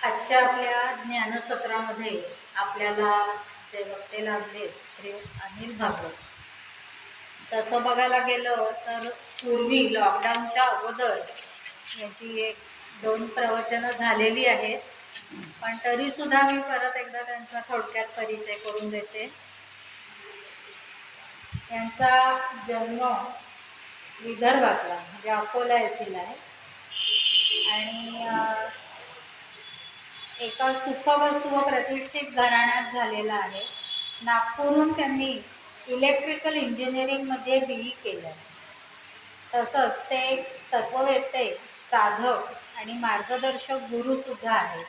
आजच्या आपल्या ज्ञानसत्रामध्ये आपल्याला जे वक्ते लाभले श्री अनिल भागवत. तसं बघायला गेलं तर पूर्वी लॉकडाऊनच्या अगोदर याची एक दोन प्रवचनं झालेली आहेत, पण तरीसुद्धा मी परत एकदा त्यांचा थोडक्यात परिचय करून देते. यांचा जन्म विदर्भातला म्हणजे अकोला येथील आहे आणि एका सुखवस्तू व प्रतिष्ठित घराण्यात झालेला आहे. नागपूरहून त्यांनी इलेक्ट्रिकल इंजिनिअरिंगमध्ये BE केलं. तसंच ते तत्ववेत्ते, साधक आणि मार्गदर्शक गुरुसुद्धा आहेत.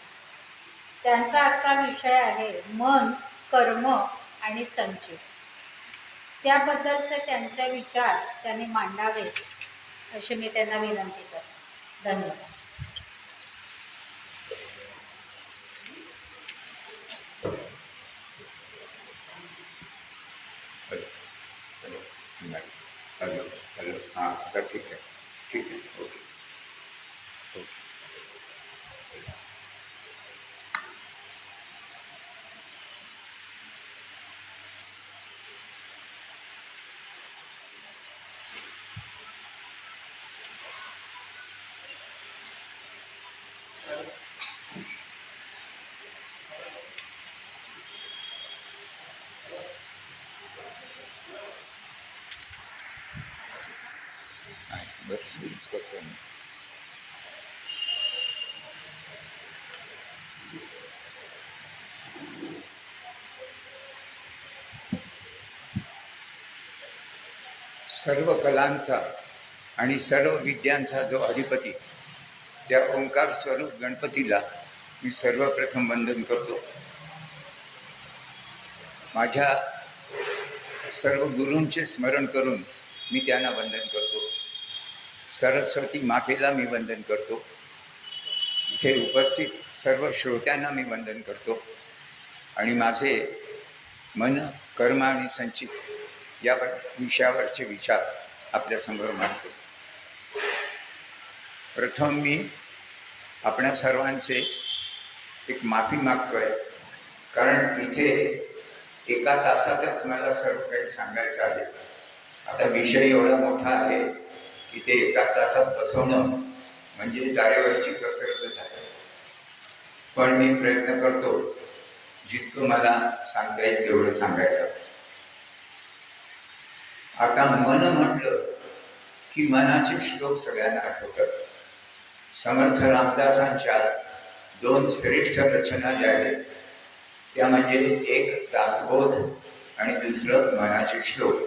त्यांचा आजचा विषय आहे मन, कर्म आणि संचित. त्याबद्दलचे त्यांचे विचार त्यांनी मांडावे अशी मी त्यांना विनंती करते. धन्यवाद. हॅलो हॅलो हां, आता ठीक आहे ओके ओके. बरं, सुरूच करतो मी. सर्व कलांचा आणि सर्व विद्यांचा जो अधिपती त्या ओंकार स्वरूप गणपतीला मी सर्वप्रथम वंदन करतो. माझ्या सर्व गुरूंचे स्मरण करून मी त्यांना वंदन करतो. सरस्वती मातेला मी वंदन करतो. इथे उपस्थित सर्व श्रोत्यांना मी वंदन करतो आणि माझे मन, कर्म आणि संचित या विषयावरचे विचार आपल्यासमोर मांडतो. प्रथम मी आपणा सर्वांचे एक माफी मागतोय, कारण इथे एका तासातच मला सर्व काही सांगायचं आहे. आता विषय एवढा मोठा आहे की ते एका तासात बसवणं म्हणजे तारेवरची कसरतच आहे. पण मी प्रयत्न करतो जितकं मला सांगता येईल तेवढं सांगायचं. आता मन म्हटलं की मनाचे श्लोक सगळ्यांना आठवतात. समर्थ रामदासांच्या दोन श्रेष्ठ रचना ज्या आहेत त्या म्हणजे एक दासबोध आणि दुसरं मनाचे श्लोक.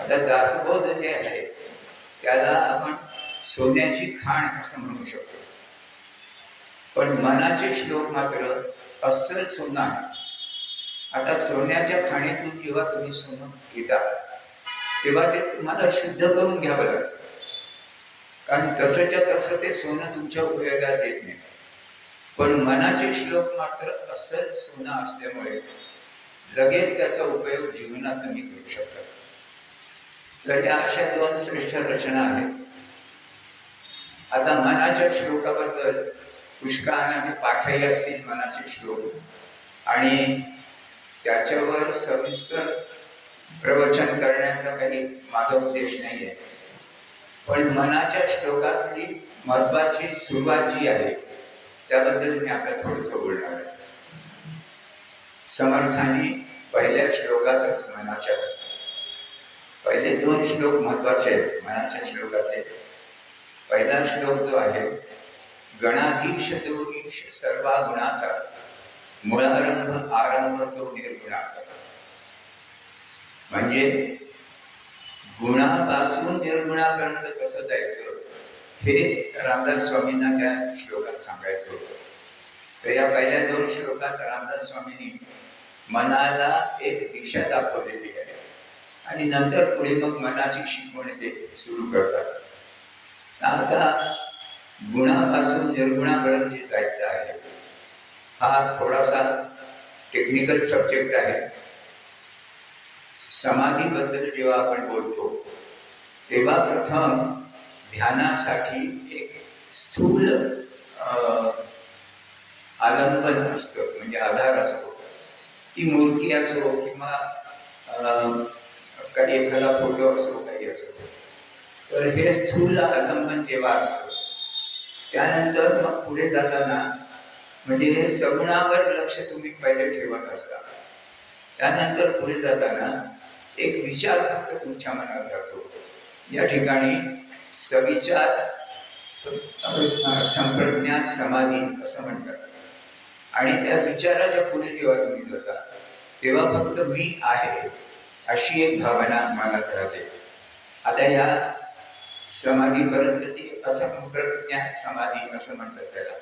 आता दासबोध जे आहे त्याला आपण सोन्याची खाण असं म्हणू शकतो, पण मनाचे श्लोक मात्र अस्सल सोनं आहे. आता सोन्याच्या खाणीतून जेव्हा तुम्ही सोनं घेता तेव्हा ते तुम्हाला शुद्ध करून घ्यावं लागतं, कारण तसंच्या तसं ते सोनं तुमच्या उपयोगात येत नाही. पण मनाचे श्लोक मात्र अस्सल सोनं असल्यामुळे लगेच त्याचा उपयोग जीवनात तुम्ही करू शकता. तर या अशा दोन श्रेष्ठ रचना आहेत. आता मनाच्या श्लोकाबद्दल पुष्कळांना पाठही असतील मनाचे श्लोक आणि त्याच्यावर सविस्तर प्रवचन करण्याचा काही माझा उद्देश नाही आहे. पण मनाच्या श्लोकातली महत्वाची सुरुवात जी आहे त्याबद्दल मी आता थोडंसं बोलणार आहे. समर्थांनी पहिल्या श्लोकातच मनाच्या पहिले दोन श्लोक महत्वाचे आहेत मनाच्या श्लोकातले. पहिला श्लोक जो आहे, गणाधीश तो ईश सर्वा गुणाचा, मूळारंभ आरंभ तो निर्गुणाचा. म्हणजे गुणापासून निर्गुणापर्यंत कसं जायचं हे रामदास स्वामींना त्या श्लोकात सांगायचं होतं. तर या पहिल्या दोन श्लोकात रामदास स्वामींनी मनाला एक दिशा दाखवलेली आहे आणि नंतर पुढे मग मनाची शिकवण ते सुरू करतात. आता गुणापासून निर्गुणापर्यंत जे जायचं आहे हा थोडासा टेक्निकल सब्जेक्ट आहे. समाधीबद्दल जेव्हा आपण बोलतो तेव्हा प्रथम ध्यानासाठी एक स्थूल आलंबन असतं म्हणजे आधार असतो, ती मूर्ती असो किंवा काही एखादा फोटो असो काही असो, तर हे स्थूल आलंबन जेव्हा असतं त्यानंतर मग पुढे जाताना म्हणजे हे सगुणावर लक्ष तुम्ही पहिले ठेवत असता. त्यानंतर पुढे जाताना एक विचार फक्त तुमच्या मनात राहतो. या ठिकाणी सविचार संप्रज्ञात समाधी असं म्हणतात. आणि त्या विचाराच्या पुढे जेव्हा तुम्ही जाता तेव्हा फक्त मी आहे अशी एक भावना मनात राहते. आता ह्या समाधीपर्यंत ती असंप्रज्ञात समाधी असं म्हणतात त्याला.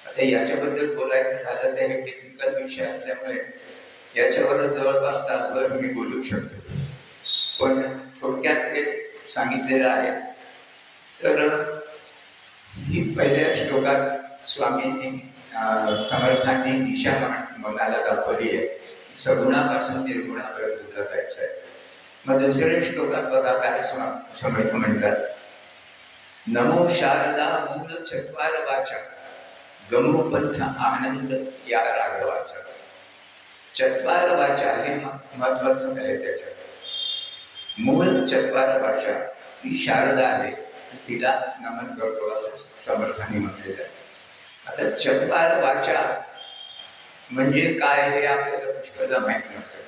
आता याच्याबद्दल बोलायचं झालं तर हे टेक्निकल विषय असल्यामुळे याच्यावर जवळपास तासभर मी बोलू शकतो, पण थोडक्यात ते सांगितलेलं आहे. तर ही पहिल्या श्लोकात स्वामींनी समर्थांनी दिशा मनाला दाखवली आहे की सगुणापासून निर्गुणापर्यंत तुला जायचं आहे. मग दुसऱ्या श्लोकात बघा काय समर्थ म्हणतात, नमो शारदा मूल चत्वार वाचा गमोपंथ आनंद या राघवाचा. चत्वार वाचा हे महत्वाचं आहे. त्याच्यात मूळ चत्वार वाचा ती शारदा आहे, तिला नमन करतो असं समर्थांनी म्हटलेलं आहे. आता चत्वार वाचा म्हणजे काय हे आपल्याला पुष्कळदा माहीत नसतं.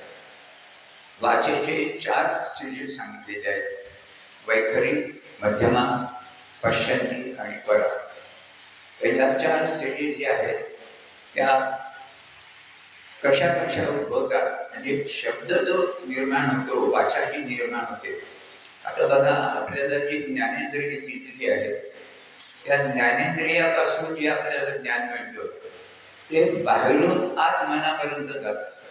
वाचेचे 4 स्टेजेस सांगितलेले आहेत, वैखरी, मध्यमा, पश्यंती आणि परा. या 4 स्टेजेस ज्या आहेत त्या कशा कशा उद्भवतात म्हणजे शब्द जो निर्माण होतो, वाचा जी निर्माण होते. आता बघा आपल्याला जी ज्ञानेंद्रिय दिलेली आहे त्या ज्ञानेंद्रियापासून जे आपल्याला ज्ञान मिळतं ते बाहेरून आत मनापर्यंत जात असतं.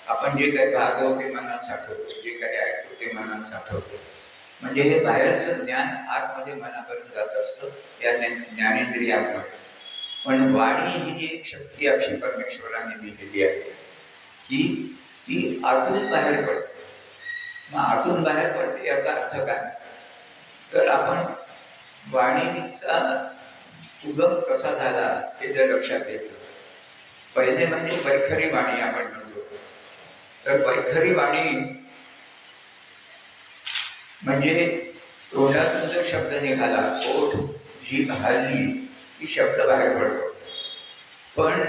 आपण जे काही पाहतो ते मनात साठवतो, जे काही ऐकतो ते मनात साठवतो. म्हणजे हे बाहेरचं ज्ञान आतमध्ये मनापर्यंत जात असतं या ज्ञानेंद्रियामुळे. पण वाणी ही जी एक शक्ती अशी परमेश्वराने दिलेली आहे की ती आतून बाहेर पडते. मग आतून बाहेर पडते याचा अर्थ काय, तर आपण वाणीचा उगम कसा झाला हे जर लक्षात घेतलं, पहिले म्हणजे वैखरी वाणी आपण म्हणतो. तर वैखरी वाणी म्हणजे तोंडातून जर शब्द निघाला, ओठ जीभ हलली की शब्द बाहेर पडतो. पण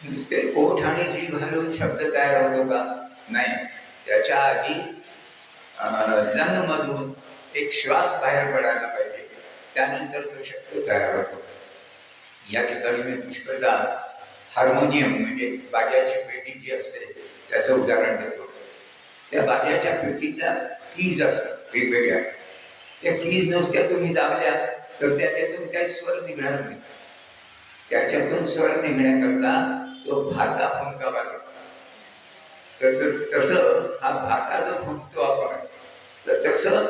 नुसते ओठ आणि जीभ हलवून शब्द तयार होतो का, नाही. त्याच्या आधी लंगमधून एक श्वास बाहेर पडायला पाहिजे, त्यानंतर तो शब्द तयार होतो. या ठिकाणी मी पुष्कळदा हार्मोनियम म्हणजे बाजाची पेटी जी असते त्याचं उदाहरण देतो. त्या बाजाच्या पेटीला कीज असतात वेगवेगळ्या. त्या कीज नुसत्या तुम्ही दाबल्या तर त्याच्यातून काही स्वर निघणार नाही. त्याच्यातून स्वर निघण्याकरता तो भाता फुंकावा लागतो. तसं हा भाता जो फुंकतो आपण, तर तसं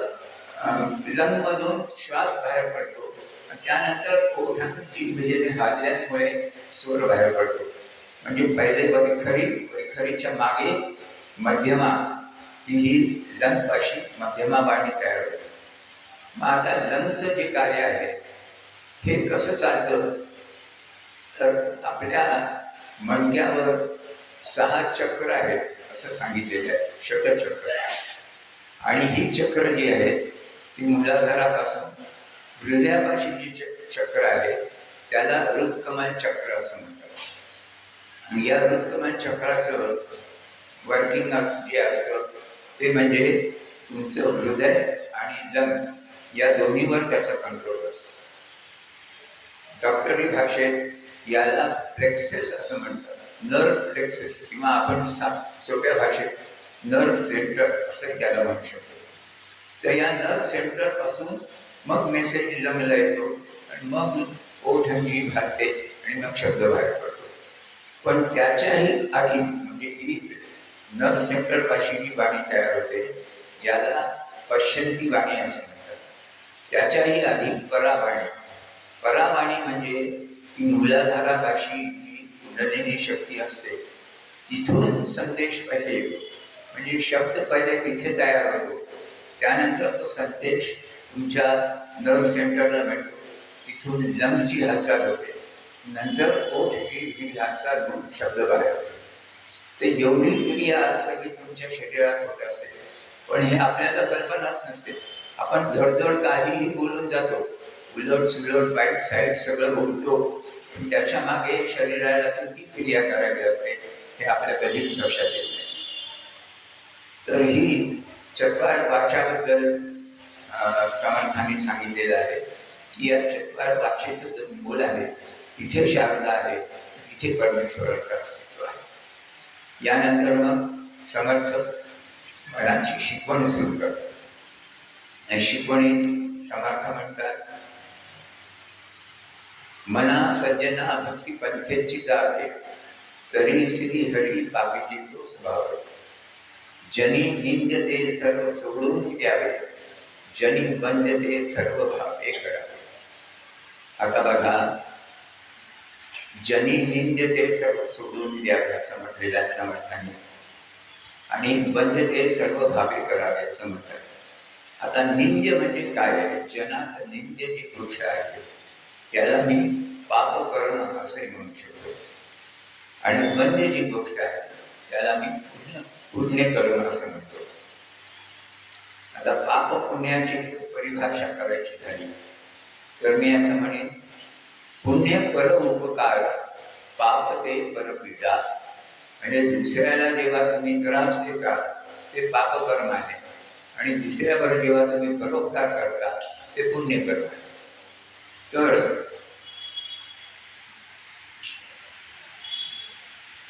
लंगमधून श्वास बाहेर पडतो आणि त्यानंतर ओठातून जिभेने हालल्यामुळे स्वर बाहेर पडतो. म्हणजे पहिले वैखरीच्या मागे मध्यमा ही लंगपाशी मध्यमा वाणी तयार होते. मग आता लंगचं जे कार्य आहे हे कसं चालतं, तर आपल्या मणक्यावर 6 चक्र आहेत असं सांगितलेलं आहे, शतचक्र. आणि ही चक्र जी आहेत ती मूलाधारापासून हृदयापाशी जी चक्र आहे त्याला हृदकमल चक्र असं म्हणतात. आणि या हृदकमल चक्राचं वर्किंग जे असतं ते म्हणजे तुमचं हृदय आणि लंग या दोन्हीवर त्याचा कंट्रोल असतो. डॉक्टरी भाषेत याला प्लेक्सेस असं म्हणतात, नर्व प्लेक्सेस, किंवा आपण सोप्या भाषेत नर्व सेंटर असं त्याला म्हणू शकतो. तर या नर्व सेंटर पासून मग मेसेज लंगला येतो आणि मग ओठ आणि जीभ हलते आणि मग शब्द बाहेर पडतो. पण त्याच्याही आधी म्हणजे ही नर्व सेंटर पाशी जी वाणी तयार होते याला पश्यंती वाणी असं म्हणतात. त्याच्याही आधी परावाणी. परावाणी म्हणजे ती मूलाधारापाशी जी कुंडलिनी शक्ती असते तिथून संदेश पहिले येतो. म्हणजे शब्द पहिले तिथे तयार होतो, त्यानंतर तो संदेश तुमच्या नर्व सेंटरला मिळतो, तिथून लंगची हालचाल होते. नंतर ओठ जी ह्याचा गुण शब्द बाहेर होतो. ते एवढी क्रिया सगळी तुमच्या शरीरात होत असते, पण हे आपल्याला कल्पनाच नसते. आपण धडधड काहीही बोलून जातो, उलट सुलट वाईट साईट सगळं बोलतो, पण त्याच्या मागे शरीराला किती क्रिया करावी लागते हे आपल्या कधीच लक्षात येत नाही. तर ही चत्वार वाचाबद्दल समर्थांनी सांगितलेलं आहे की या चत्वार वाचेचं जो मूल आहे तिथे शारदा आहे, तिथे परमेश्वराचं अस्तित्व आहे. यानंतर मग समर्थ मनाची शिकवण सुरू करतात. शिकवणीत समर्थ म्हणतात, मना सज्जना भक्ती पंथेची जागे, तरी श्री हरी बागीची तो स्वभाव. जनी निंद्यते सर्व सोडून द्यावे, जनी बंधते सर्व भावे करावे. आता बघा, जनी निंद्यते सर्व सोडून द्यावे असं म्हटलेलं आहे समर्थांनी, आणि बंधते सर्व भावे करावे असं म्हणतात. आता निंद्य म्हणजे काय आहे? जनात निंद्य जी गोष्ट आहे त्याला मी पाप करणं असे म्हणू शकतो, आणि बंध्य जी गोष्ट आहे त्याला मी पुण्य करणं असं म्हणतो. आता पाप पुण्याची परिभाषा करायची झाली तर मी असं म्हणेन, पुण्य पर उपकार, पाप ते परपीडा. म्हणजे दुसऱ्याला जेव्हा तुम्ही त्रास देता ते पापकर्म आहे, आणि दुसऱ्यावर जेव्हा तुम्ही परोपकार करता ते पुण्यकर्म आहे. तर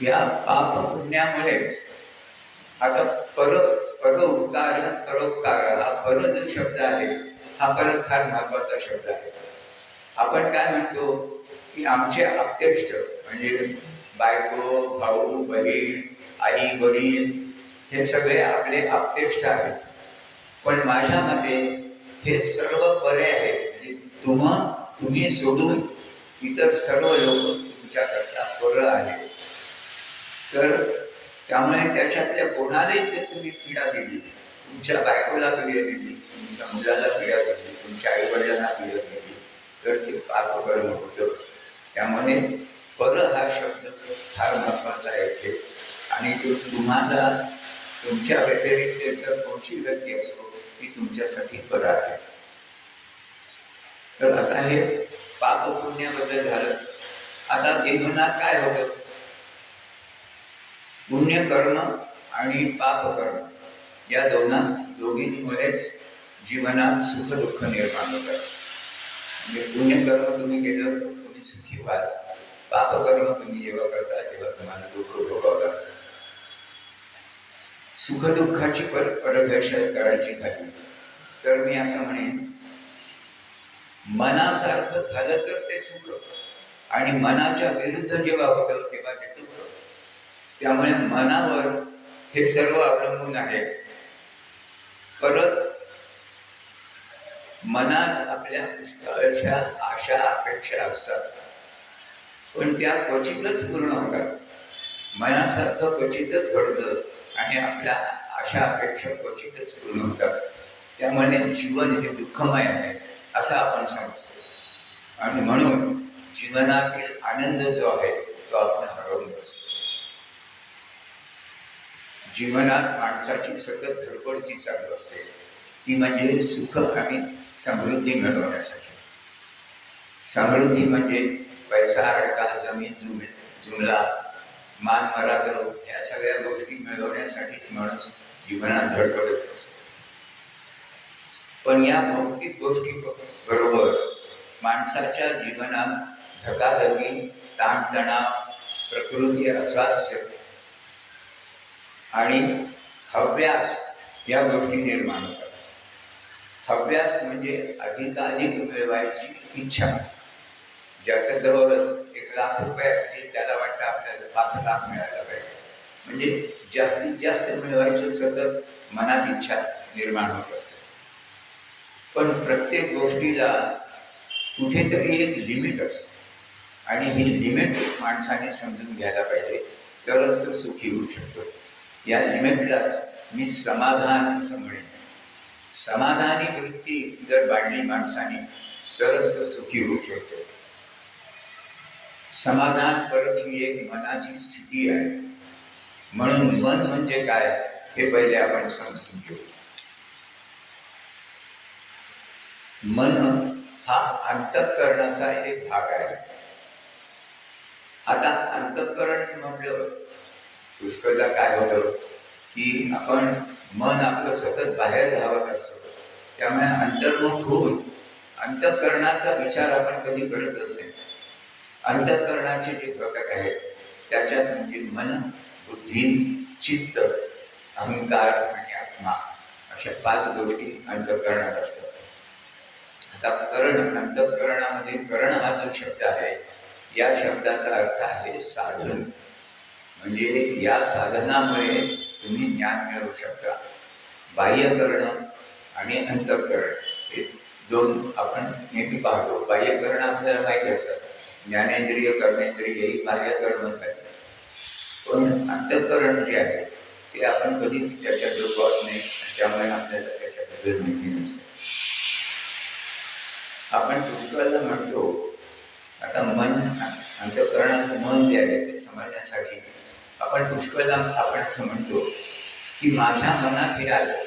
या पाप पुण्यामुळेच आता परोपकार हा पर जो शब्द आहे हा परत फार महत्वाचा शब्द आहे. आपण काय म्हणतो की आमचे आप्तेष्ट म्हणजे बायको, भाऊ, बहीण, आई, वडील हे सगळे आपले आप्तेष्ट आहेत. पण माझ्या मते हे सर्व बरे आहेत. म्हणजे तुम्ही सोडून इतर सर्व लोक तुमच्याकरता पर आहेत. तर त्यामुळे त्याच्यातल्या कोणालाही जर तुम्ही पीडा दिली, तुमच्या बायकोला पीडा दिली, तुमच्या मुलाला पीडा दिली, तुमच्या आईवडिलांना पीडा दिली, तर ते पापकर्म होतं. त्यामुळे पर हा शब्द फार महत्वाचा आहे इथे. आणि तो तुम्हाला तुमच्या व्यतिरिक्त इतर कोणची व्यक्ती असो ती तुमच्यासाठी पर आहे. तर आता हे पाप पुण्याबद्दल झालं. आता जीवनात काय होतं? पुण्यकर्म आणि पापकर्म या दोघींमुळेच जीवनात सुख दुःख निर्माण होतात. म्हणजे पुण्यकर्म तुम्ही केलं तुम्ही सुखी व्हाल, पापकर्म तुम्ही जेव्हा करता तेव्हा तुम्हाला दुःख भोगावं लागतं. सुखदुःखाची परिभाषा करायची झाली तर मी असं म्हणेन, मनासारखं झालं तर ते सुख, आणि मनाच्या विरुद्ध जेव्हा होतं तेव्हा ते दुःख. त्यामुळे मनावर हे सर्व अवलंबून आहे. परत मनात आपल्या पुष्कळशा आशा अपेक्षा असतात, पण त्या क्वचितच पूर्ण होतात. मनासारखं क्वचितच घडतं आणि आपल्या आशा अपेक्षा क्वचितच पूर्ण होतात. त्यामुळे जीवन हे दुःखमय आहे असं आपण समजतो, आणि म्हणून जीवनातील आनंद जो आहे तो आपण हरवून बसतो. जीवनात माणसाची सतत धडपड जी चालू असते ती म्हणजे सुख आणि समृद्धी मिळवण्यासाठी. समृद्धी म्हणजे पैसा, अडका, जमीन जुमला, मान मरादर या सगळ्या गोष्टी मिळवण्यासाठीच माणूस जीवनात धडपडत असतो. पण या भौतिक गोष्टी बरोबर माणसाच्या जीवनात धकाधकी, ताणतणाव, प्रकृती अस्वास्थ्य आणि हव्यास या गोष्टी निर्माण होतात. हव्यास म्हणजे अधिकाधिक मिळवायची इच्छा. ज्याच्या जवळ 1 लाख रुपये असतील त्याला वाटतं आपल्याला 5 लाख मिळायला पाहिजे. म्हणजे जास्तीत जास्त मिळवायची सतत मनात इच्छा निर्माण होत असते. पण प्रत्येक गोष्टीला कुठेतरी एक लिमिट असते, आणि ही लिमिट माणसाने समजून घ्यायला पाहिजे, तरच तो सुखी होऊ शकतो. या लिमिटलाच मी समाधान असं म्हणेन. समाधानी वृत्ती जर बाळगली माणसाने तरच तो सुखी होऊ शकतो. समाधान परत ही एक मनाची स्थिती आहे. म्हणून मन म्हणजे काय हे पहिले आपण समजून घेऊ. मन हा अंतःकरणाचा एक भाग आहे. आता अंतःकरण म्हटलं पुष्कळदा काय होतं की आपण मन आपलं सतत बाहेर धावत असतो, त्यामुळे अंतर्मुख होऊन अंतःकरणाचा विचार आपण कधी करतच नाही. अंतःकरणाचे जे घटक आहेत त्याच्यात म्हणजे मन, बुद्धी, चित्त, अहंकार आणि आत्मा अशा 5 गोष्टी अंतःकरणात असतात. आता करण, अंतःकरणामध्ये करण हा जो शब्द आहे या शब्दाचा अर्थ आहे साधन. म्हणजे या साधनामुळे तुम्ही ज्ञान मिळवू शकता. बाह्यकरण आणि अंतःकरण हे 2 आपण नेहमी पाहतो. बाह्यकरण आपल्याला माहिती असतात, ज्ञानेंद्रिय, कर्मेंद्रिय ही बाह्यकरण झाली. पण अंतःकरण जे आहे ते आपण कधीच त्याच्या डोक्यात नाही, त्यामुळे आपल्याला त्याच्याबद्दल माहिती नसतं. आपण पुष्कळदा म्हणतो, आता मन, अंतःकरणाचं मन जे आहे ते समजण्यासाठी आपण पुष्कळदा आपण असं म्हणतो की माझ्या मनात हे आलं,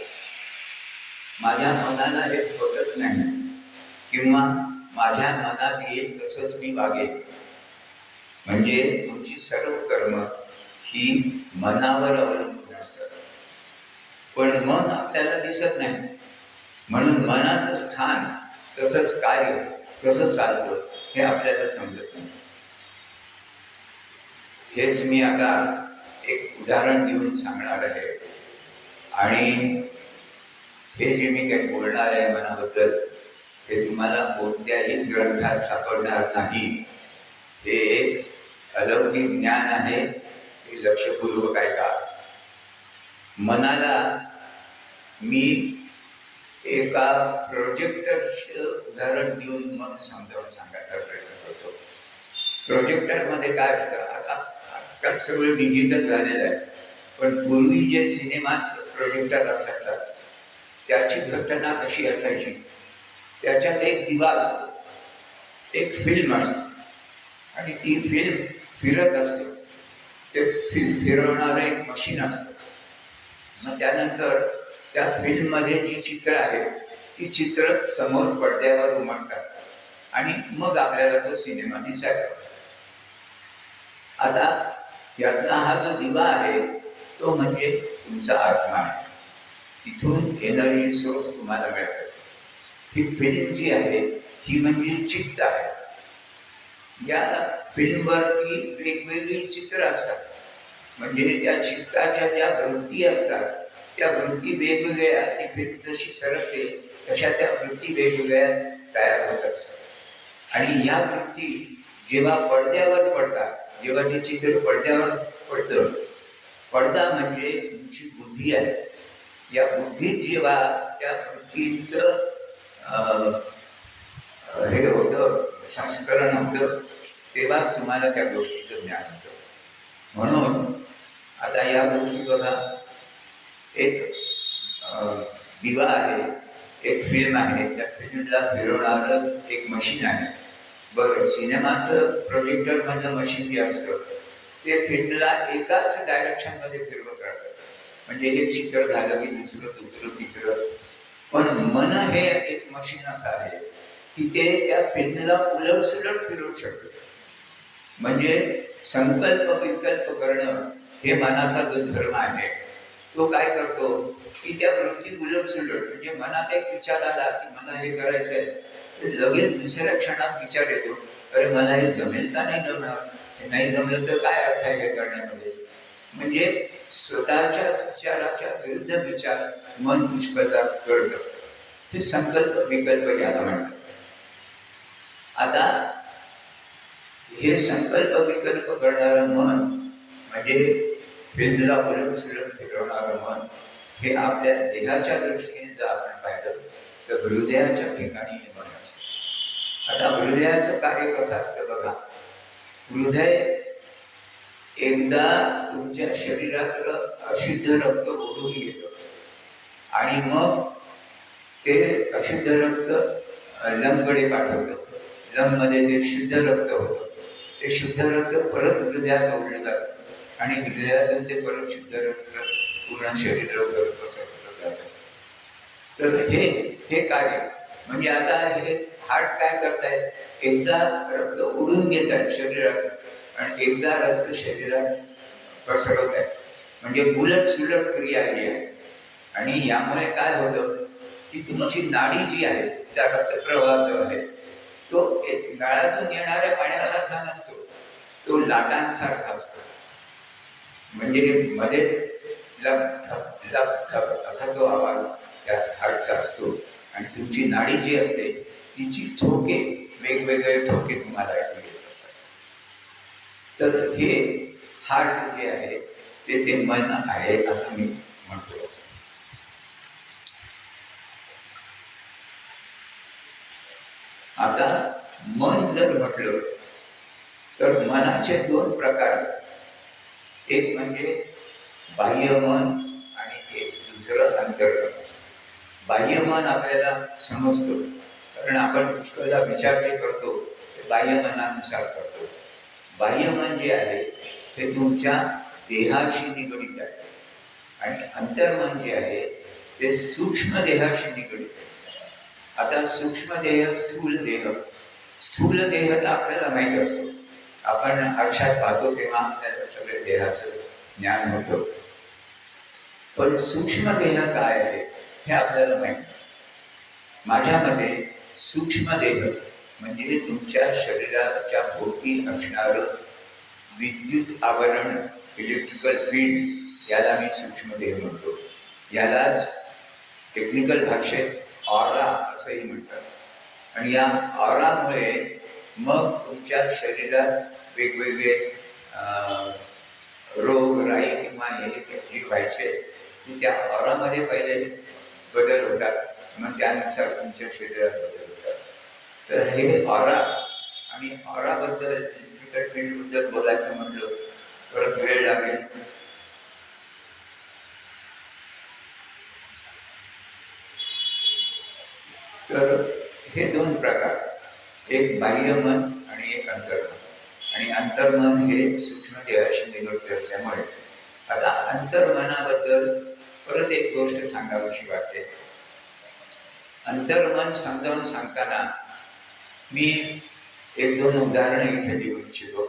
माझ्या मनाला हे पटत नाही, किंवा माझ्या मनात येईल तसंच मी वागेन. म्हणजे तुमची सर्व कर्म ही मनावर अवलंबून असतात. पण मन आपल्याला दिसत नाही, म्हणून मनाचं स्थान तसंच कार्य कसं चालतं हे आपल्याला समजत नाही. हेच मी आता एक उदाहरण देऊन सांगणार आहे. आणि हे जे मी काही बोलणार आहे मनाबद्दल हे तुम्हाला कोणत्याही ग्रंथात सापडणार नाही. हे एक अलौकिक ज्ञान आहे, ते लक्षपूर्वक ऐका. मनाला मी एका प्रोजेक्टरचं उदाहरण देऊन मन समजावून सांगायचा प्रयत्न करतो. प्रोजेक्टरमध्ये काय असतं, आता आजकाल सगळं डिजिटल झालेलं आहे, पण पूर्वी जे सिनेमात प्रोजेक्टर असायचा त्याची घटना कशी असायची, त्याच्यात एक दिवा असतो, एक फिल्म असते आणि ती फिल्म फिरत असते. ते फिल्म फिरवणारं एक मशीन असतं. मग त्यानंतर त्या फिल्ममध्ये जी चित्र आहेत ती चित्र समोर पडद्यावर उमटतात आणि मग आपल्याला तो सिनेमा दिसायला. आता यातला हा जो दिवा आहे तो म्हणजे तुमचा आत्मा आहे. तिथून एनर्जी सोर्स तुम्हाला मिळत असतो. ही फिल्म जी आहे ही म्हणजे चित्त आहे. या फिल्मवरती वेगवेगळी चित्र असतात, म्हणजे त्या चित्ताच्या ज्या वृत्ती असतात त्या वृत्ती वेगवेगळ्या, ती फिल्म जशी सरकते तशा त्या वृत्ती वेगवेगळ्या तयार होत असतात. आणि या वृत्ती जेव्हा पडद्यावर पडतात, जेव्हा ते चित्र पडद्यावर पडतं, पडदा म्हणजे तुमची बुद्धी आहे, या बुद्धीत जेव्हा त्या वृत्तीचं हे होतं, संस्करण होतं, तेव्हाच तुम्हाला त्या गोष्टीचं ज्ञान होतं. म्हणून आता या गोष्टी बघा, एक दिवा आहे, एक फिल्म आहे, त्या फिल्मला फिरवणारं एक मशीन आहे. बरं, सिनेमाचं प्रोजेक्टरमधलं मशीन जे असतं ते फिल्मला एकाच डायरेक्शनमध्ये फिरवत राहतं. म्हणजे एक चित्र झालं की दुसरं, दुसरं, तिसरं. पण मन हे एक मशीन असं आहे की ते त्या फिल्मला उलटसुलट फिरवू शकतं. म्हणजे संकल्प विकल्प करणं हे मनाचा जो धर्म आहे तो काय करतो की त्या वृत्ती उलटसुलट, म्हणजे मनात एक विचार आला की मला हे करायचं आहे, तर लगेच दुसऱ्या क्षणात विचार येतो, अरे मला हे जमेल का नाही जमणार, हे नाही जमलं तर काय अर्थ आहे हे करण्यामध्ये. म्हणजे स्वतःच्याच विचाराच्या विरुद्ध विचार मन पुष्कळदा करत असतं. हे संकल्प विकल्प याला म्हणतात. आता हे संकल्प विकल्प करणारं मन म्हणजे फिल्मला उलट सुलट फिरवणारं मन हे आपल्या देहाच्या दृष्टीने जर आपण पाहिलं तर हृदयाच्या ठिकाणी हे मन असतं. आता हृदयाचं कार्य कसं असतं बघा. हृदय एकदा तुमच्या शरीरातलं अशुद्ध रक्त ओढून घेतं आणि मग ते अशुद्ध रक्त लंगकडे पाठवतं. लंगमध्ये ते शुद्ध रक्त होतं. ते शुद्ध रक्त परत हृदयात ओढलं जातं आणि हृदयातून ते परत शुद्ध रक्त पूर्ण शरीरावर पसरलं जातं. तर हे हे कार्य म्हणजे आता हे हार्ट काय करतायत, एकदा रक्त ओढून घेत आहेत शरीरात आणि एकदा रक्त शरीरात पसरवत आहेत. म्हणजे उलट सुलट क्रिया ही आहे. आणि यामुळे काय होतं की तुमची नाडी जी आहे, तिचा रक्तप्रवाह जो आहे तो एक नळातून येणाऱ्या पाण्यासारखा नसतो, तो लाटांसारखा असतो. म्हणजे मध्ये लप धप असा तो आवाज त्या हार्टचा असतो आणि तुमची नाडी जी असते तिची ठोके, वेगवेगळे ठोके तुम्हाला ऐकू येत असतात. तर हे हार्ट जे आहे ते मन आहे असं मी म्हणतो. आता मन जर म्हटलं तर मनाचे दोन प्रकार आहेत. एक म्हणजे बाह्य मन आणि एक दुसरं अंतर्मन. बाह्य मन आपल्याला समजतो, कारण आपण पुष्कळदा विचार जे करतो ते बाह्य मनानुसार करतो. बाह्य मन जे आहे हे तुमच्या देहाशी निगडित आहे आणि अंतर्मन जे आहे ते सूक्ष्म देहाशी निगडित आहे. आता सूक्ष्म देह, स्थूल देह. स्थूल देह तर आपल्याला माहीत असतो, आपण आरशात पाहतो तेव्हा आपल्याला सगळे देहाचं ज्ञान होतं. पण सूक्ष्म देह काय आहे हे आपल्याला माहीत नसतं. माझ्या मते सूक्ष्म देह म्हणजे तुमच्या शरीराच्या भोवती असणारं विद्युत आवरण, इलेक्ट्रिकल फील्ड, याला मी सूक्ष्म देह म्हणतो. यालाच टेक्निकल भाषेत ऑरा असंही म्हणतात. आणि या ऑरामुळे मग तुमच्या शरीरात वेगवेगळे रोग, राई किंवा हे जे व्हायचे की त्या ऑरामध्ये पहिले बदल होतात, मग त्यानुसार तुमच्या शरीरात बदल होतात. तर हे ऑरा आणि ऑराबद्दल, इलेक्ट्रिकल फील्डबद्दल बोलायचं म्हटलं परत वेळ लागेल. तर हे दोन प्रकार, एक बाह्य मन आणि एक अंतर्मन. आणि अंतर्मन हे सूक्ष्म देहाशी निगडित असल्यामुळे आता अंतर्मनाबद्दल परत एक गोष्ट सांगावीशी वाटते. अंतर्मन समजावून सांगताना मी एक दोन उदाहरणं इथे देऊ इच्छितो.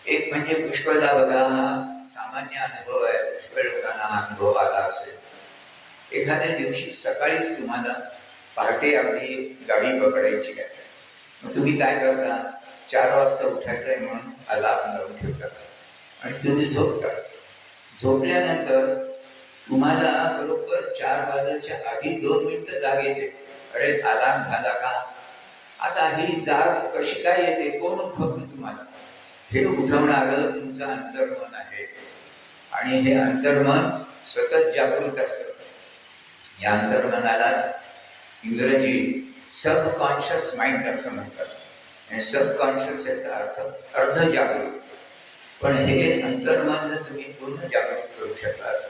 एक म्हणजे पुष्कळदा बघा, हा सामान्य अनुभव आहे, पुष्कळ लोकांना हा अनुभव आला असेल. एखाद्या दिवशी सकाळीच तुम्हाला पहाटे अगदी गाडी पकडायची आहे, मग तुम्ही काय करता, 4 वाजता उठायचं आहे म्हणून अलार्म लावून ठेवता आणि तुम्ही झोपता. झोपल्यानंतर तुम्हाला बरोबर 4 वाजायच्या आधी 2 मिनिटं जाग येते. अरे अलार्म झाला का? आता ही जाग कशी काय येते, कोण उठवतं तुम्हाला? हे उठवणारं तुमचं अंतर्मन आहे. आणि हे अंतर्मन सतत जागृत असतं. या अंतर्मनालाच इंग्रजीत सबकॉन्शियस माइंड असं म्हणतात. आणि सबकॉन्शियस याचा अर्थ अर्धजागृत. पण हे अंतर्मन जर तुम्ही पूर्ण जागृत करू शकाल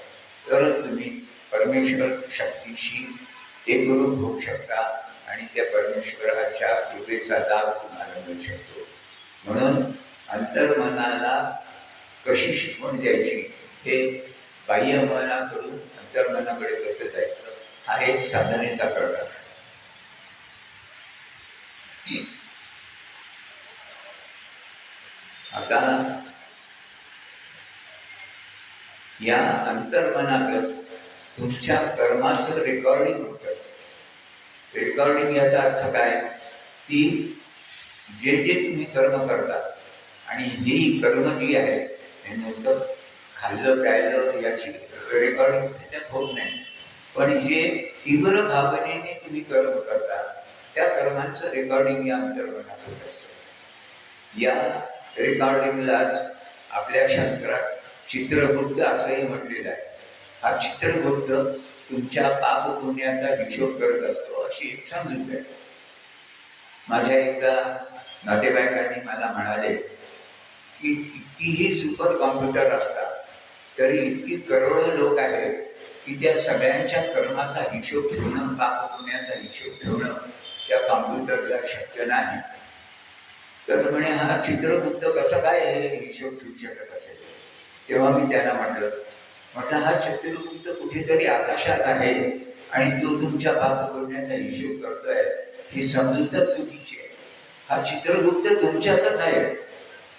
तरच तुम्ही परमेश्वर शक्तीशी एकरूप होऊ शकता आणि त्या परमेश्वराच्या कृपेचा लाभ तुम्हाला मिळू शकतो. म्हणून अंतर्मनाला कशी शिकवण द्यायची, हे बाह्य मनाकडून अंतर्मनाकडे कसं जायचं, हा एक साधनेचा प्रकार आहे. आता या अंतर्मनातच तुमच्या कर्माचं रेकॉर्डिंग होत असतं. रेकॉर्डिंग याचा अर्थ काय की जे जे तुम्ही कर्म करता, आणि ही कर्म जी आहे हे नुसतं खाल्लं प्यायलं याची रेकॉर्डिंग त्याच्यात होत नाही, पण जे तीव्र भावनेने तुम्ही कर्म करता त्या कर्मांचं रेकॉर्डिंग या अंतर्मनात होत असतं. या रेकॉर्डिंगलाच आपल्या शास्त्रात चित्रगुप्त असंही म्हटलेलं आहे. हा चित्रगुप्त तुमच्या पाप पुण्याचा हिशोब करत असतो अशी एक समजूत आहे. माझ्या एकदा नातेवाईकांनी मला म्हणाले की कितीही सुपर कॉम्प्युटर असतात तरी इतकी करोडो लोक आहेत की त्या सगळ्यांच्या कर्माचा हिशोब ठेवणं, पाप पुण्याचा हिशोब ठेवणं त्या कॉम्प्युटरला शक्य नाही. तर म्हणे हा चित्रगुप्त कसं काय हे हिशोब ठेवू शकत असेल. तेव्हा मी त्याला म्हटलं हा चित्रगुप्त कुठेतरी आकाशात आहे आणि तो तुमच्या पाप पुण्याचा हिशोब करतोय, ही समजूतच चुकीची आहे. हा चित्रगुप्त तुमच्यातच आहे.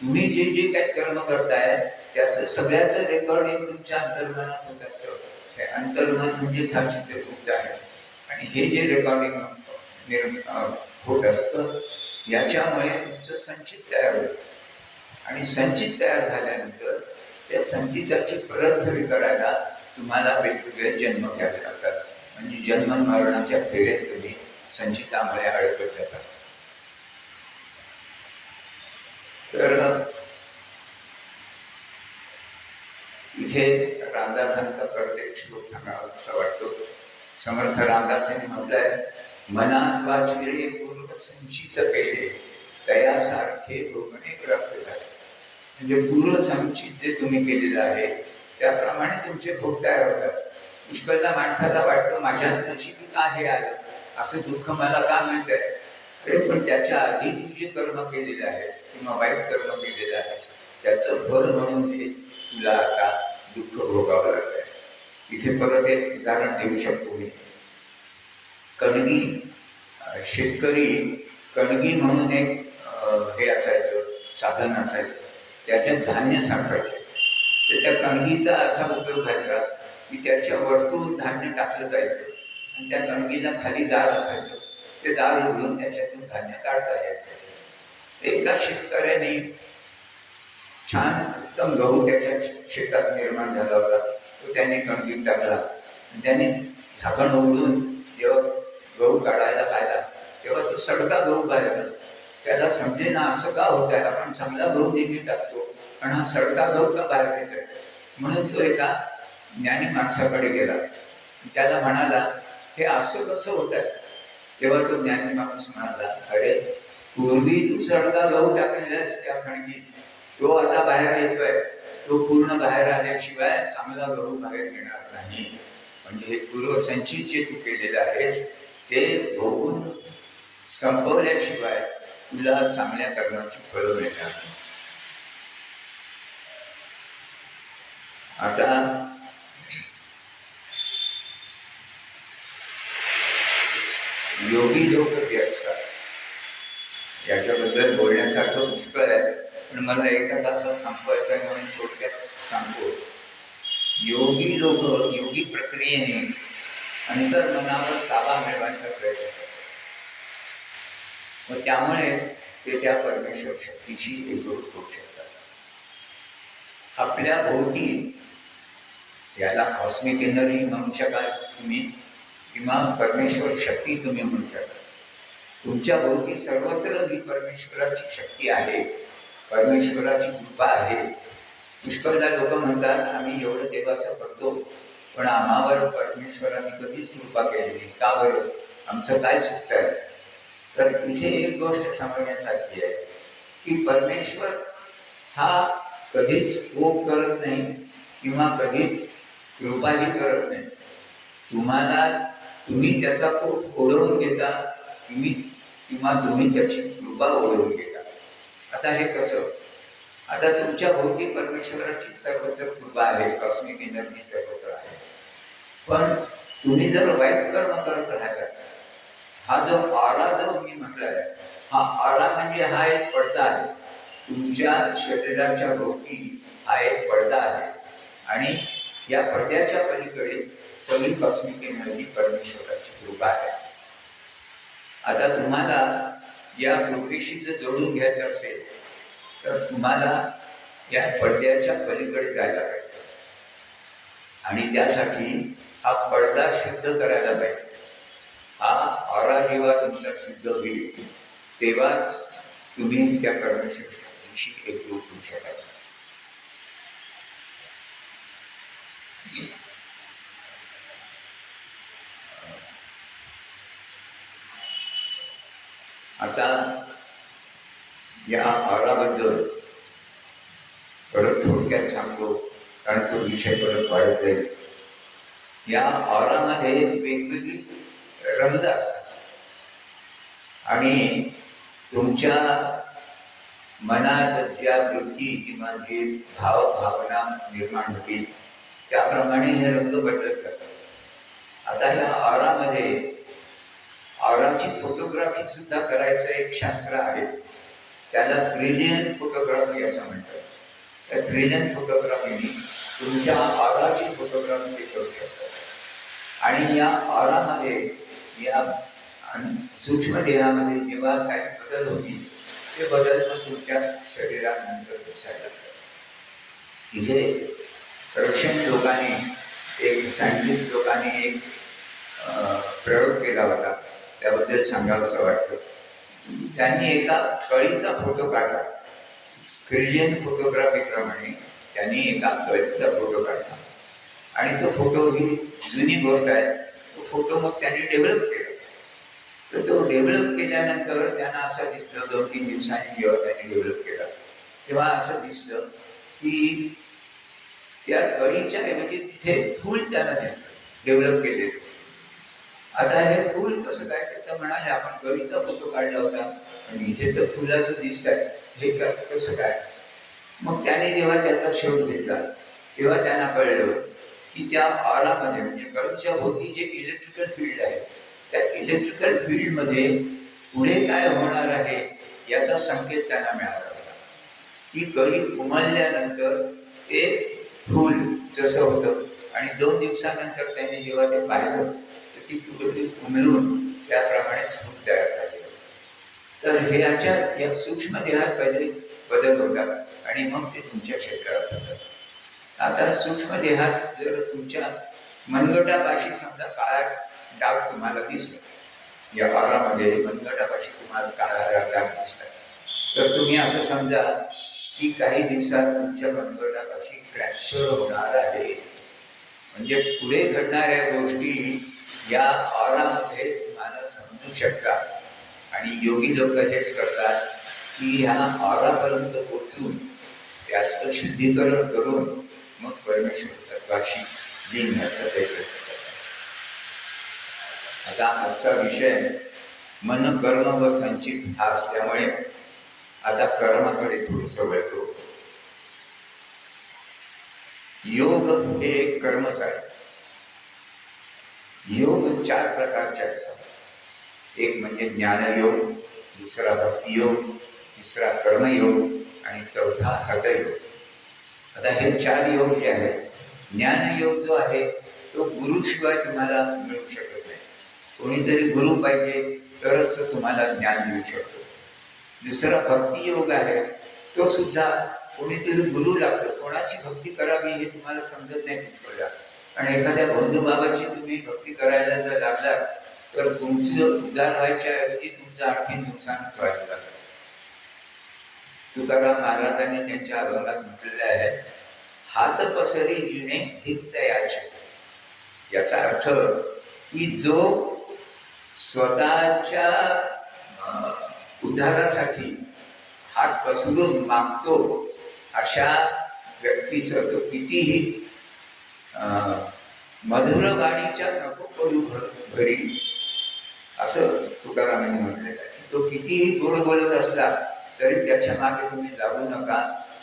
तुम्ही जे जे काही कर्म करताय त्याचं सगळ्याचं रेकॉर्डिंग तुमच्या अंतर्मनात होत असतं. हे अंतर्मन म्हणजेच हा चित्रगुप्त आहे. आणि हे जे रेकॉर्डिंग होत असतं याच्यामुळे तुमचं संचित तयार होतं. आणि संचित तयार झाल्यानंतर त्या संचिताची परतफेड करायला तुम्हाला वेगवेगळे जन्म घ्यावे लागतात. म्हणजे जन्म मरणाच्या फेऱ्यात तुम्ही संचितामुळे अडकत जातात. तर इथे रामदासांचा प्रत्येक श्लोक सांगावा असा वाटतो. समर्थ रामदासांनी म्हटलंय, मनात वाचिले पूर्व संचित केले, दयासारखे भोगणे प्राप्त झाले. म्हणजे पूर्व संचित जे तुम्ही केलेलं आहे त्याप्रमाणे तुमचे भोग तयार होतात. पुष्कळदा माणसाला वाटतं माझ्याच नशिबी का हे आलं, असं दुःख मला का मिळतंय. अरे पण त्याच्या आधी तू जे कर्म केलेले आहेस किंवा वाईट कर्म केलेले आहेस त्याचं फल म्हणून हे तुला आता दुःख भोगावं लागतंय. इथे परत एक उदाहरण देऊ शकतो मी. कणगी, शेतकरी कणगी म्हणून एक हे असायचं, साधन असायचं, त्याच्यात धान्य साठवायचे. तर त्या कणगीचा असा उपयोग व्हायचा की त्याच्या वरतून धान्य टाकलं जायचं आणि त्या कणगीला खाली दार असायचं. ते दार उघडून त्याच्यातून धान्य काढता यायचं. एका शेतकऱ्याने छान उत्तम गहू त्याच्या शेतात निर्माण झाला होता. तो त्याने कणगीत टाकला आणि त्याने झाकण उघडून जेव्हा गहू काढायला पाहिला तेव्हा तो सडका गहू पाहिला. त्याला समजेना असं का होत आहे, आपण चांगला गहू नेहमी टाकतो पण हा सडका गहू का बाहेर येतोय. म्हणून तो एका ज्ञानी माणसाकडे गेला. त्याला म्हणाला, हे असं कसं होत आहे. तेव्हा तो ज्ञानी माणूस म्हणाला, अरे पूर्वी तू सडका गहू टाकलेलास त्या खणगीत, तो आता बाहेर येतोय. तो पूर्ण बाहेर आल्याशिवाय चांगला गहू बाहेर येणार नाही. म्हणजे हे पूर्वसंचित जे तू केलेलं आहेस ते भोगून संपवल्याशिवाय तुला चांगल्या कर्माची फळं मिळणार नाही. आता योगी लोक जे असतात याच्याबद्दल बोलण्यासारखं पुष्कळ आहे, पण मला एका तासात संपवायचं आहे म्हणून थोडक्यात सांगतो. योगी लोक योगी प्रक्रियेने अंतर्मनावर ताबा मिळवायचा प्रयत्न करतात व त्यामुळे ते त्या परमेश्वर शक्तीशी एकरूप होऊ शकतात. आपल्या भोवती, याला कॉस्मिक एनर्जी म्हणू शकाल तुम्ही किंवा परमेश्वर शक्ती तुम्ही म्हणू शकाल. तुमच्या भोवती सर्वत्र ही परमेश्वराची शक्ती आहे, परमेश्वराची कृपा आहे. पुष्कळदा लोक म्हणतात आम्ही एवढं देवाचं करतो पण आम्हावर परमेश्वराने कधीच कृपा केलेली का बरं, आमचं काय चुकत आहे. तर इथे एक गोष्ट समजण्यासारखी आहे की परमेश्वर हा कधीच कोप करत नाही किंवा कधीच कृपाही करत नाही. तुम्ही त्याचा कोप ओढवून घेता किंवा तुम्ही त्याची कृपा ओढवून घेता. आता हे कसं, आता तुमच्या भोवती परमेश्वराची सर्वत्र कृपा आहे, कॉस्मिक एनर्जी सर्वत्र आहे. पण तुम्ही जर वाईट कर्म करत राहिला, हा जो ऑरा जो मी म्हटलाय, हा ऑरा म्हणजे हा एक पडदा आहे. तुमच्या शरीराच्या भोवती हा एक पडदा आहे आणि या पडद्याच्या पलीकडे सगळी कॉस्मिक एनर्जी परमेश्वराची कृपा आहे. आता तुम्हाला या कृपेशी जर जोडून घ्यायचं असेल तर तुम्हाला या पडद्याच्या पलीकडे जायला पाहिजे आणि त्यासाठी हा पडदा शुद्ध करायला पाहिजे. हा ऑरा जेव्हा तुमचा शुद्ध होईल तेव्हाच तुम्ही त्या परमेश्वर शक्तीशी एकरूप होऊ शकाल. आता या ऑराबद्दल परत थोडक्यात सांगतो कारण तो विषय परत वाढत जाईल. या ऑरामध्ये वेगवेगळी रंग असतात आणि तुमच्या मनात ज्या वृत्ती किंवा जे भाव भावना निर्माण होतील त्याप्रमाणे हे रंग बदलत जातात. आता या ऑरामध्ये ऑराची फोटोग्राफी सुद्धा करायचं एक शास्त्र आहे, त्याला ब्रिलियंट फोटोग्राफी असं म्हणतात. त्या ब्रिलियंट फोटोग्राफीने तुमच्या ऑराची फोटोग्राफी ते करू शकतात. आणि या ऑरामध्ये या सूक्ष्म देहामध्ये जेव्हा काही बदल होतील ते बदल मग तुमच्या शरीरानंतर दिसायला लागतात. इथे रशियन लोकांनी एक सायंटिस्ट लोकांनी एक प्रयोग केला होता, त्याबद्दल सांगावंसं वाटतं. त्यांनी एका कळीचा फोटो काढला. क्रिलियन फोटोग्राफीप्रमाणे त्यांनी एका कळीचा फोटो काढला आणि तो फोटो ही जुनी गोष्ट आहे. तो फोटो मग त्यांनी डेव्हलप केला. तर तो डेव्हलप केल्यानंतर त्यांना असं दिसलं, 2-3 दिवसांनी जेव्हा त्यांनी डेव्हलप केला तेव्हा असं दिसलं की त्या कळीच्या ऐवजी तिथे फूल त्यांना दिसलं डेव्हलप केलेलं. आता हे फूल कसं काय, तर म्हणाले आपण कळीचा फोटो काढला होता आणि इथे तर फुलाचं दिसत आहे, हे कसं काय. मग त्याने जेव्हा त्याचा शोध घेतला तेव्हा त्यांना कळलं की त्या ऑरामध्ये म्हणजे कळीच्या भोवती जे इलेक्ट्रिकल फील्ड आहे त्या इलेक्ट्रिकल फील्डमध्ये पुढे काय होणार आहे याचा संकेत त्यांना मिळाला होता. ती कळी उमलल्यानंतर ते फूल जसं होतं आणि 2 दिवसानंतर त्यांनी जेव्हा ते पाहिलं तर ती कळी उमलून त्याप्रमाणेच फूल तयार झाले. तर हे या सूक्ष्म देहात पहिले बदल होतात आणि मग ते तुमच्या क्षेत्रात होतात. आता सूक्ष्म देहात जर तुमच्या मनगटापाशी समजा काळा डाग तुम्हाला दिसला, या ऑरामध्ये मनगटापाशी तुम्हाला काळा डाग दिसला, तर तुम्ही असं समजा की काही दिवसात तुमच्या मनगटापाशी फ्रॅक्चर होणार आहे. म्हणजे पुढे घडणाऱ्या गोष्टी या ऑरामध्ये तुम्हाला समजू शकतात. आणि योगी लोक हेच करतात की ह्या ऑरापर्यंत पोचून त्याचं शुद्धीकरण करून मग परमेश्वर तत्वाशी लीन व्हायचा प्रयत्न करतात. आता आजचा विषय मन, कर्म व संचित हा असल्यामुळे आता कर्माकडे थोडंसं वळतो. योग हे एक कर्मच आहे. योग 4 प्रकारचे असतात. एक म्हणजे ज्ञानयोग, दुसरा भक्तियोग, तिसरा कर्मयोग आणि चौथा हठयोग. आता हे 4 योग जे आहेत, ज्ञानयोग जो आहे तो गुरुशिवाय तुम्हाला मिळू शकत नाही. कोणीतरी गुरु पाहिजे तरच तो तुम्हाला ज्ञान देऊ शकतो. दुसरा भक्तियोग आहे, तो सुद्धा कोणीतरी गुरु लागतो. कोणाची भक्ती करावी हे तुम्हाला समजत नाही पुष्कळदा. आणि एखाद्या बंधुबाबाची तुम्ही भक्ती करायला जर लागला तर तुमचं उद्धार व्हायच्या ऐवजी तुमचं आणखी नुकसानच व्हायला लागतं. तुकाराम महाराजांनी त्यांच्या अभंगात म्हटलेले आहे, हात पसरी जिने धिकतयाचे. याचा अर्थ की जो स्वतःच्या उद्धारासाठी हात पसरून मागतो अशा व्यक्तीचं तो कितीही मधुर गाणीच्या नको पडू भरी, असं तुकारामांनी म्हटलेलं आहे. तो कितीही गोड बोलत असला तरी त्याच्या मागे तुम्ही लागू नका,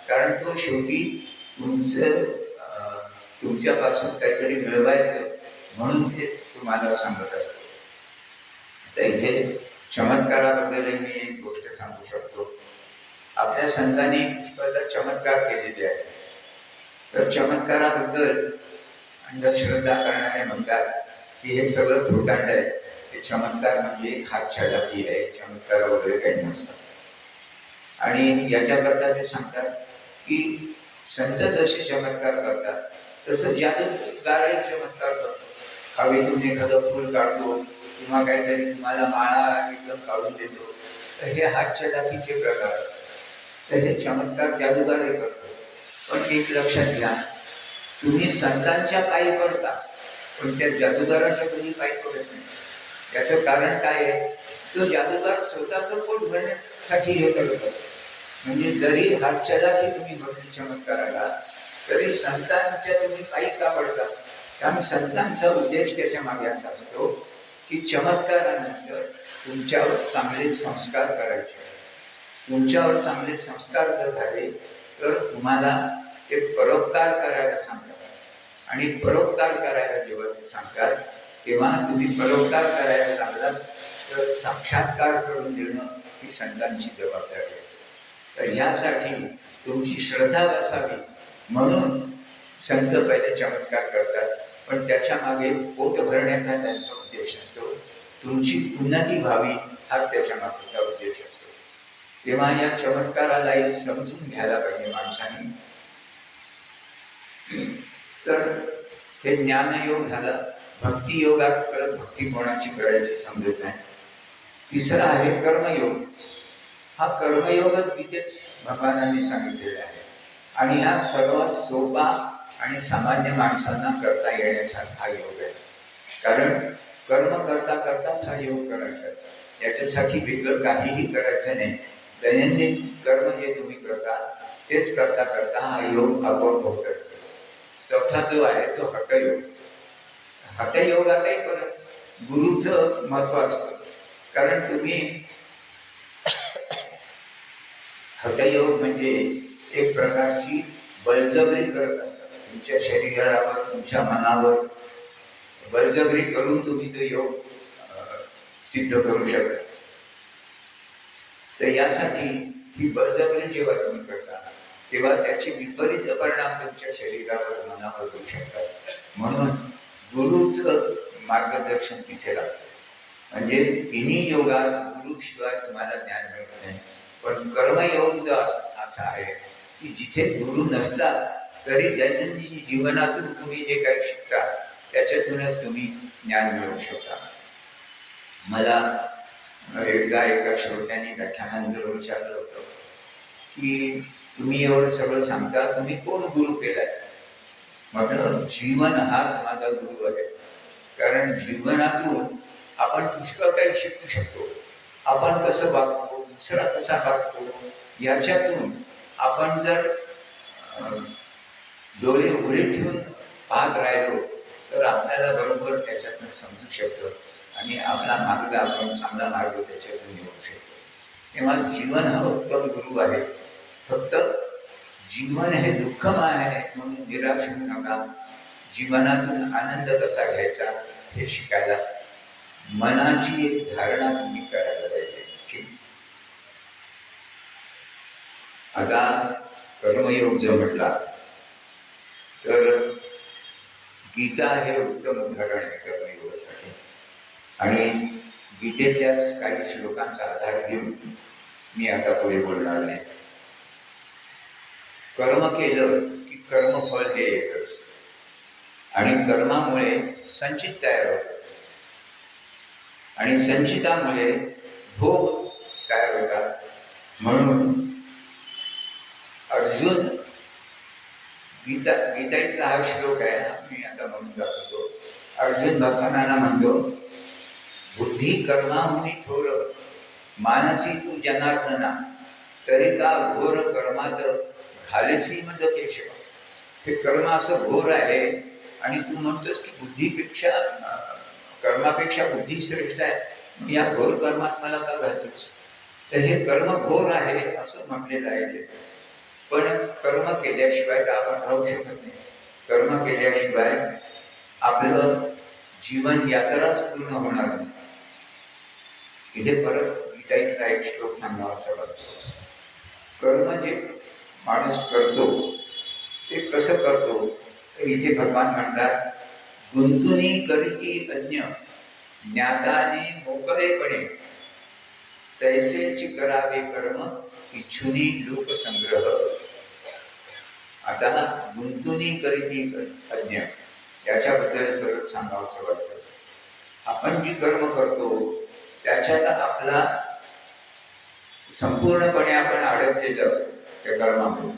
कारण तो शेवटी तुमच्यापासून काहीतरी मिळवायचं म्हणून ते तुम्हाला सांगत असतो. आता इथे चमत्काराबद्दलही मी एक गोष्ट सांगू शकतो. आपल्या संतांनी पुष्कळदा चमत्कार केलेले आहेत. तर चमत्काराबद्दल अंधश्रद्धा करणारे म्हणतात की हे सगळं थोटांड आहे, हे चमत्कार म्हणजे एक हातछाडाची आहे, चमत्कार वगैरे काही नसतात. आणि याच्याकरता ते सांगतात की संत जसे चमत्कार करतात तसं जादूगारही चमत्कार करतो. हवेतून एखादं फूल काढतो किंवा काहीतरी तुम्हाला माळा एकदम काढून देतो, तर हे हातछडाकीचे प्रकार असतात. तर हे चमत्कार जादूगारही करतो. पण एक लक्षात घ्या, तुम्ही संतांच्या पायी पडता पण त्या जादूगाराच्या कधी पायी पडत नाही. याचं कारण काय आहे, तो जादूगार स्वतःचं पोट भरण्यासाठी हे करत असतो. म्हणजे जरी हातछडाकी तुम्ही भक्ती चमत्काराला, तरी संतांच्या तुम्ही पायी का पडता. कारण संतांचा उद्देश त्याच्या मागे असा असतो की चमत्कारानंतर तुमच्यावर चांगले संस्कार करायचे. तुमच्यावर चांगले संस्कार जर झाले तर तुम्हाला ते परोपकार करायला सांगतात. आणि परोपकार करायला जेव्हा ते सांगतात तेव्हा तुम्ही परोपकार करायला लागलात तर साक्षात्कार करून देणं ही संतांची जबाबदारी असते. तर ह्यासाठी तुमची श्रद्धा बसावी म्हणून संत पहिले चमत्कार करतात, पण त्याच्या मागे पोट भरण्याचा त्यांचा उद्देश असतो. तुमची उन्नती व्हावी हाच त्याच्या मागचा उद्देश असतो. तेव्हा या चमत्कारालाही समजून घ्यायला पाहिजे माणसाने. तर हे ज्ञानयोग झाला. भक्तियोगात परत भक्ती कोणाची करायची समजत नाही. तिसरा आहे कर्मयोग. हा कर्मयोगच गीतेत भगवानांनी सांगितलेला आहे आणि हा सर्वात सोपा आणि सामान्य माणसांना करता येण्यासारखा हा योग आहे. कारण कर्म करता करताच हा योग करायचा आहे. याच्यासाठी वेगळं काहीही करायचं नाही. दैनंदिन कर्म जे तुम्ही करता तेच करता करता हा योग आपोआप होत असतो. चौथा जो आहे तो हठयोग. हठयोगातही परत गुरुचं महत्व असतं. कारण तुम्ही हठयोग म्हणजे एक प्रकारची बळजबरी करत असतात. तुमच्या शरीरावर तुमच्या मनावर बळजबरी करून तुम्ही तो योग सिद्ध करू शकता. तर यासाठी ही बळजबरी जेव्हा तुम्ही करता तेव्हा त्याचे विपरीत परिणाम तुमच्या शरीरावर मनावर होऊ शकतात. म्हणून गुरुचं मार्गदर्शन तिथे लागतं. म्हणजे तिन्ही योगात गुरुशिवाय तुम्हाला ज्ञान मिळत नाही. पण कर्मयोग जो असा आहे की जिथे गुरु नसला तरी दैनंदिन जीवनातून तुम्ही जे काही शिकता त्याच्यातूनच तुम्ही ज्ञान मिळवू शकता. मला एकदा एका श्रोत्याने व्याख्यानानंतर विचारलं होतं की तुम्ही एवढं सगळं सांगता, तुम्ही कोण गुरु केलाय? म्हटलं जीवन हाच माझा गुरु आहे. कारण जीवनातून आपण पुष्कळ काही शिकू शकतो. आपण कसं वागतो, दुसरा कसा वागतो, याच्यातून आपण जर डोळे उघडे ठेवून पाहत राहिलो तर आपल्याला बरोबर त्याच्यातून समजू शकतं आणि आपला मार्ग आपण चांगला मार्ग त्याच्यातून निवडू शकतो. तेव्हा जीवन हा उत्तम गुरु आहे. फक्त जीवन हे दुःखमय आहे म्हणून निराश होऊ नका. जीवनातून आनंद कसा घ्यायचा हे शिकायला मनाची एक धारणा तुम्ही करायला पाहिजे. आता कर्मयोग जो म्हटला तर गीता हे उत्तम उदाहरण आहे कर्मयोगासाठी. आणि गीतेतल्याच काही श्लोकांचा आधार घेऊन मी आता पुढे बोलणार नाही. कर्म केलं की कर्मफळ हे येतच आणि कर्मामुळे संचित तयार होतं आणि संचितामुळे भोग तयार होतात. म्हणून अर्जुन गीतातला हा श्लोक आहे, मी आता म्हणून दाखवतो. अर्जुन भगवानांना म्हणतो, बुद्धी कर्माहुनी थोर मानसी तू जनार्दना तरी का घोर कर्मात घालेसी मज केशव. हे कर्म असं घोर आहे आणि तू म्हणतोस की बुद्धीपेक्षा कर्मापेक्षा बुद्धी श्रेष्ठ आहे, या घोर कर्मात मला का घालतोस? तर हे कर्म घोर आहे असं म्हटलेलं आहे ते. पण कर्म केल्याशिवाय तर आपण राहू शकत नाही. कर्म केल्याशिवाय आपलं जीवन यात्राच पूर्ण होणार नाही. इथे परत गीतातला एक श्लोक सांगावा असं वाटतो. कर्म जे माणूस करतो ते कसं करतो तर इथे भगवान म्हणतात, गुंतुनी करीती अज्ञ ज्ञाताने मोकळेपणे तैसेची करावे कर्म इच्छुनी लोकसंग्रह. आता गुंतुनी करीती अज्ञ याच्याबद्दल परत सांगावं असं वाटतं. आपण जी कर्म करतो त्याच्यात आपला संपूर्णपणे आपण अडकलेलं असतो त्या कर्मामध्ये.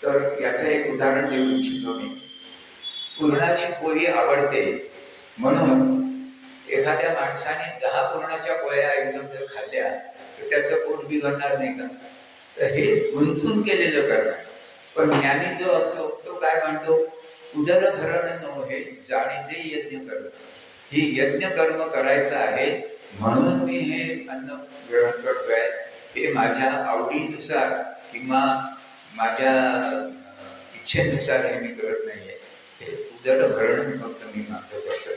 तर याचं एक उदाहरण देऊ इच्छितो मी. पुरणाची पोळी आवडते म्हणून एखाद्या माणसाने 10 पुरणाच्या पोळ्या एकदम जर खाल्ल्या तर त्याचं पोट बिघडणार नाही का? तर हे गुंतून केलेलं कर्म आहे. पण ज्ञानी जो असतो तो काय म्हणतो, उदर भरण नो हे जाणे जे यज्ञ कर्म. ही यज्ञ कर्म करायचं आहे म्हणून मी हे अन्न ग्रहण करतोय. ते माझ्या आवडीनुसार किंवा माझ्या इच्छेनुसार हे मी करत नाहीये. हे उदर भरण फक्त मी माझं करतोय.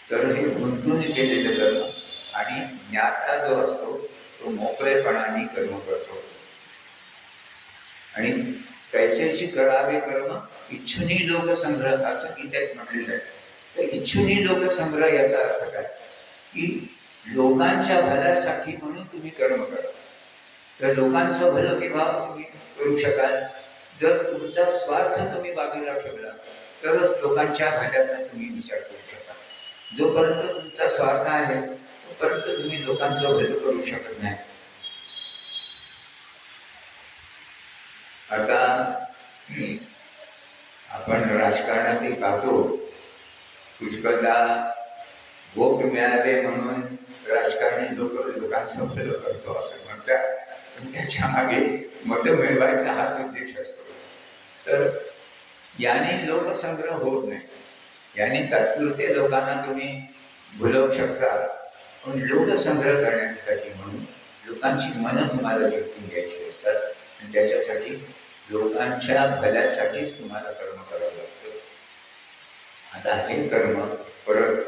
तर हे गुंतून केलेलं कर्म आणि ज्ञाता जो असतो तो मोकळेपणाने कर्म करतो. आणि पैसेची करावे कर्म इच्छुनी लोकसंग्रह असं गीतेत म्हटलेलं आहे. तर इच्छुनी लोकसंग्रह याचा अर्थ काय की लोकांच्या भल्यासाठी म्हणून तुम्ही कर्म करा. तर लोकांचं भलं केव्हा तुम्ही करू शकाल जर तुमचा स्वार्थ तुम्ही बाजूला ठेवला तरच लोकांच्या भल्याचा तुम्ही विचार करू शकाल. जोपर्यंत तुमचा स्वार्थ आहे तोपर्यंत तुम्ही लोकांचं भलं करू शकत नाही. आता आपण राजकारणातही पाहतो पुष्कळदा वोट मिळाले म्हणून राजकारणी लोकांचं भलं करतो असं म्हणतात. पण त्याच्या मागे मत मिळवायचा हाच उद्देश असतो. तर याने लोकसंग्रह होत नाही. याने तात्पुरते लोकांना तुम्ही भुलवू शकता पण लोकसंग्रह करण्यासाठी म्हणून लोकांची मनं तुम्हाला जिंकून घ्यायची असतात आणि त्याच्यासाठी लोकांच्या भल्यासाठीच तुम्हाला कर्म करावं लागतं. आता हे कर्म परत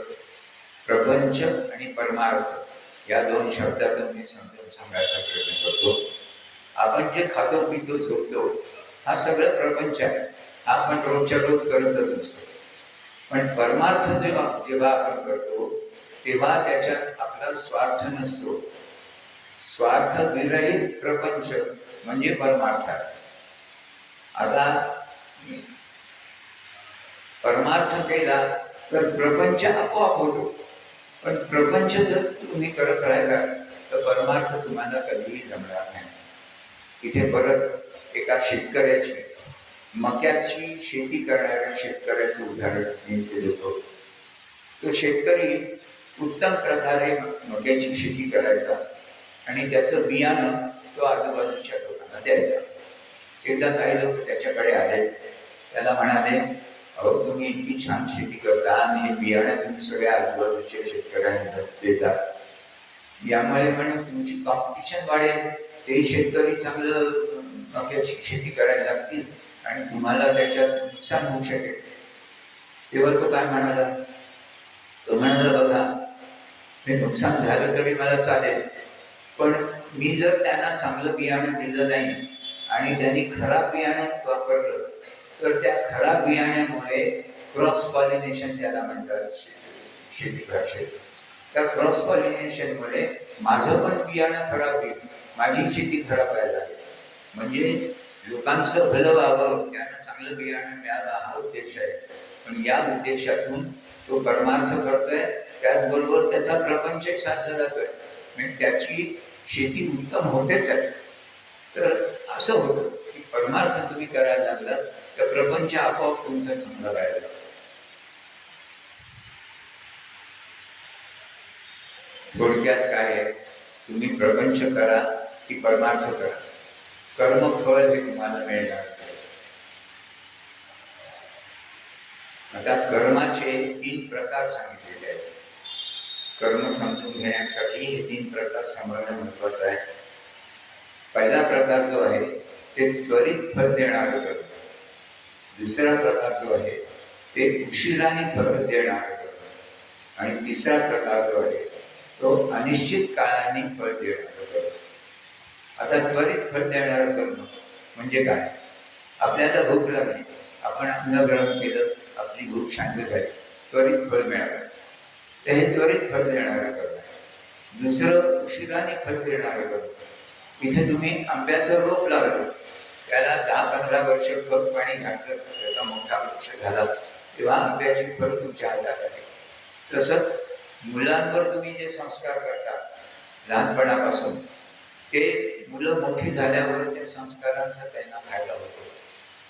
प्रपंच आणि परमार्थ या दोन शब्दातून मी समजून सांगायचा प्रयत्न करतो. आपण जे खातो पितो झोपतो हा सगळं प्रपंच आहे. हा आपण रोजच्या रोज करतच असतो. पण परमार्थ जेव्हा आपण करतो तेव्हा त्याच्यात आपला स्वार्थ नसतो. स्वार्थ विरहित प्रपंच म्हणजे परमार्थ आहे. आता परमार्थ केला तर प्रपंच आपोआप होतो. पण प्रपंच जर तुम्ही करत राहिला तर परमार्थ तुम्हाला कधीही जमणार नाही. इथे परत एका शेतकऱ्याची मक्याची शेती करणाऱ्या शेतकऱ्याचं उदाहरण मी इथे देतो. तो शेतकरी उत्तम प्रकारे मक्याची शेती करायचा आणि त्याचं बियाणं तो आजूबाजूच्या लोकांना द्यायचा. एकदा काही लोक त्याच्याकडे आले. त्याला म्हणाले अहो तुम्ही इतकी छान शेती करता आणि हे बियाणं तुम्ही सगळ्या आजूबाजूच्या शेतकऱ्यांना देता. यामुळे म्हणे तुमची कॉम्पिटिशन वाढेल. ते शेतकरी चांगलं मक्याची शेती करायला लागतील आणि तुम्हाला त्याच्यात नुकसान होऊ शकेल. तेव्हा तो काय म्हणाला तो म्हणाला बघा हे नुकसान झालं तरी मला चालेल पण मी जर त्यांना चांगलं बियाणं दिलं नाही आणि त्यांनी खराब बियाणं वापरलं तर त्या खराब बियाण्यामुळे क्रॉस पॉलिनेशन त्याला म्हणतात शेती भाषेत. त्या क्रॉस पॉलिनेशनमुळे माझं पण बियाणं खराब होईल. माझी शेती खराब व्हायला लागेल. म्हणजे लोकांचं भलं व्हावं त्यांना चांगलं बियाणं मिळावं हा उद्देश आहे. पण या उद्देशातून तो परमार्थ करतोय त्याचबरोबर त्याचा प्रपंच साधला जातोय. म्हणजे त्याची शेती उत्तम होतेच आहे. तर असं होतं की परमार्थ तुम्ही करायला लागला तर प्रपंच आपोआप तुमचा चांगला व्हायला लागतो. थोडक्यात काय आहे तुम्ही प्रपंच करा की परमार्थ करा कर्मफळ हे तुम्हाला मिळणार. आता कर्माचे 3 प्रकार सांगितलेले आहेत. कर्म समजून घेण्यासाठी हे 3 प्रकार समजणं महत्वाचं आहे. पहिला प्रकार जो आहे ते त्वरित फल देणारं कर्म. दुसरा प्रकार जो आहे ते उशिराने फल देणारं कर्म आणि तिसरा प्रकार जो आहे तो अनिश्चित काळाने फल देणारं कर्म. आता त्वरित फल देणारं कर्म म्हणजे काय आपल्याला भूक लागली आपण अन्न ग्रहण केलं आपली भूक शांत झाली त्वरित फल मिळालं तर हे त्वरित फल देणारं कर्म आहे. दुसरं उशिराने फल देणारं कर्म इथे तुम्ही आंब्याचं रोप लावलं त्याला 10-15 वर्ष खत पाणी घातलं त्याचा मोठा वृक्ष झाला तेव्हा आंब्याची फळ तुमच्या हातात आली. तसंच मुलांवर तुम्ही जे संस्कार करता लहानपणापासून ते मुलं मोठी झाल्यावर त्या संस्कारांचा त्यांना फायदा होतो.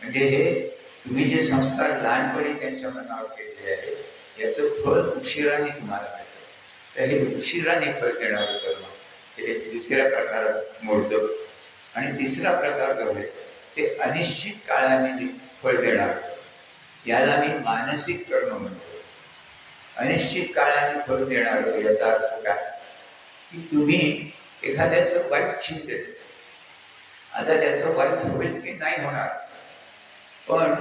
म्हणजे हे तुम्ही जे संस्कार लहानपणी त्यांच्या मनावर केलेले आहेत याचं फळ उशिराने तुम्हाला मिळतं. तर हे उशिराने फळ देणारं कर्म हे दुसऱ्या प्रकारात मोडतं. आणि तिसरा प्रकार जो आहे ते अनिश्चित काळाने फळ देणार याला मी मानसिक कर्म म्हणतो. अनिश्चित काळाने फळ देणार याचा अर्थ काय की तुम्ही एखाद्याचं वाईट चिंतन, आता त्याचं वाईट होईल की नाही होणार, पण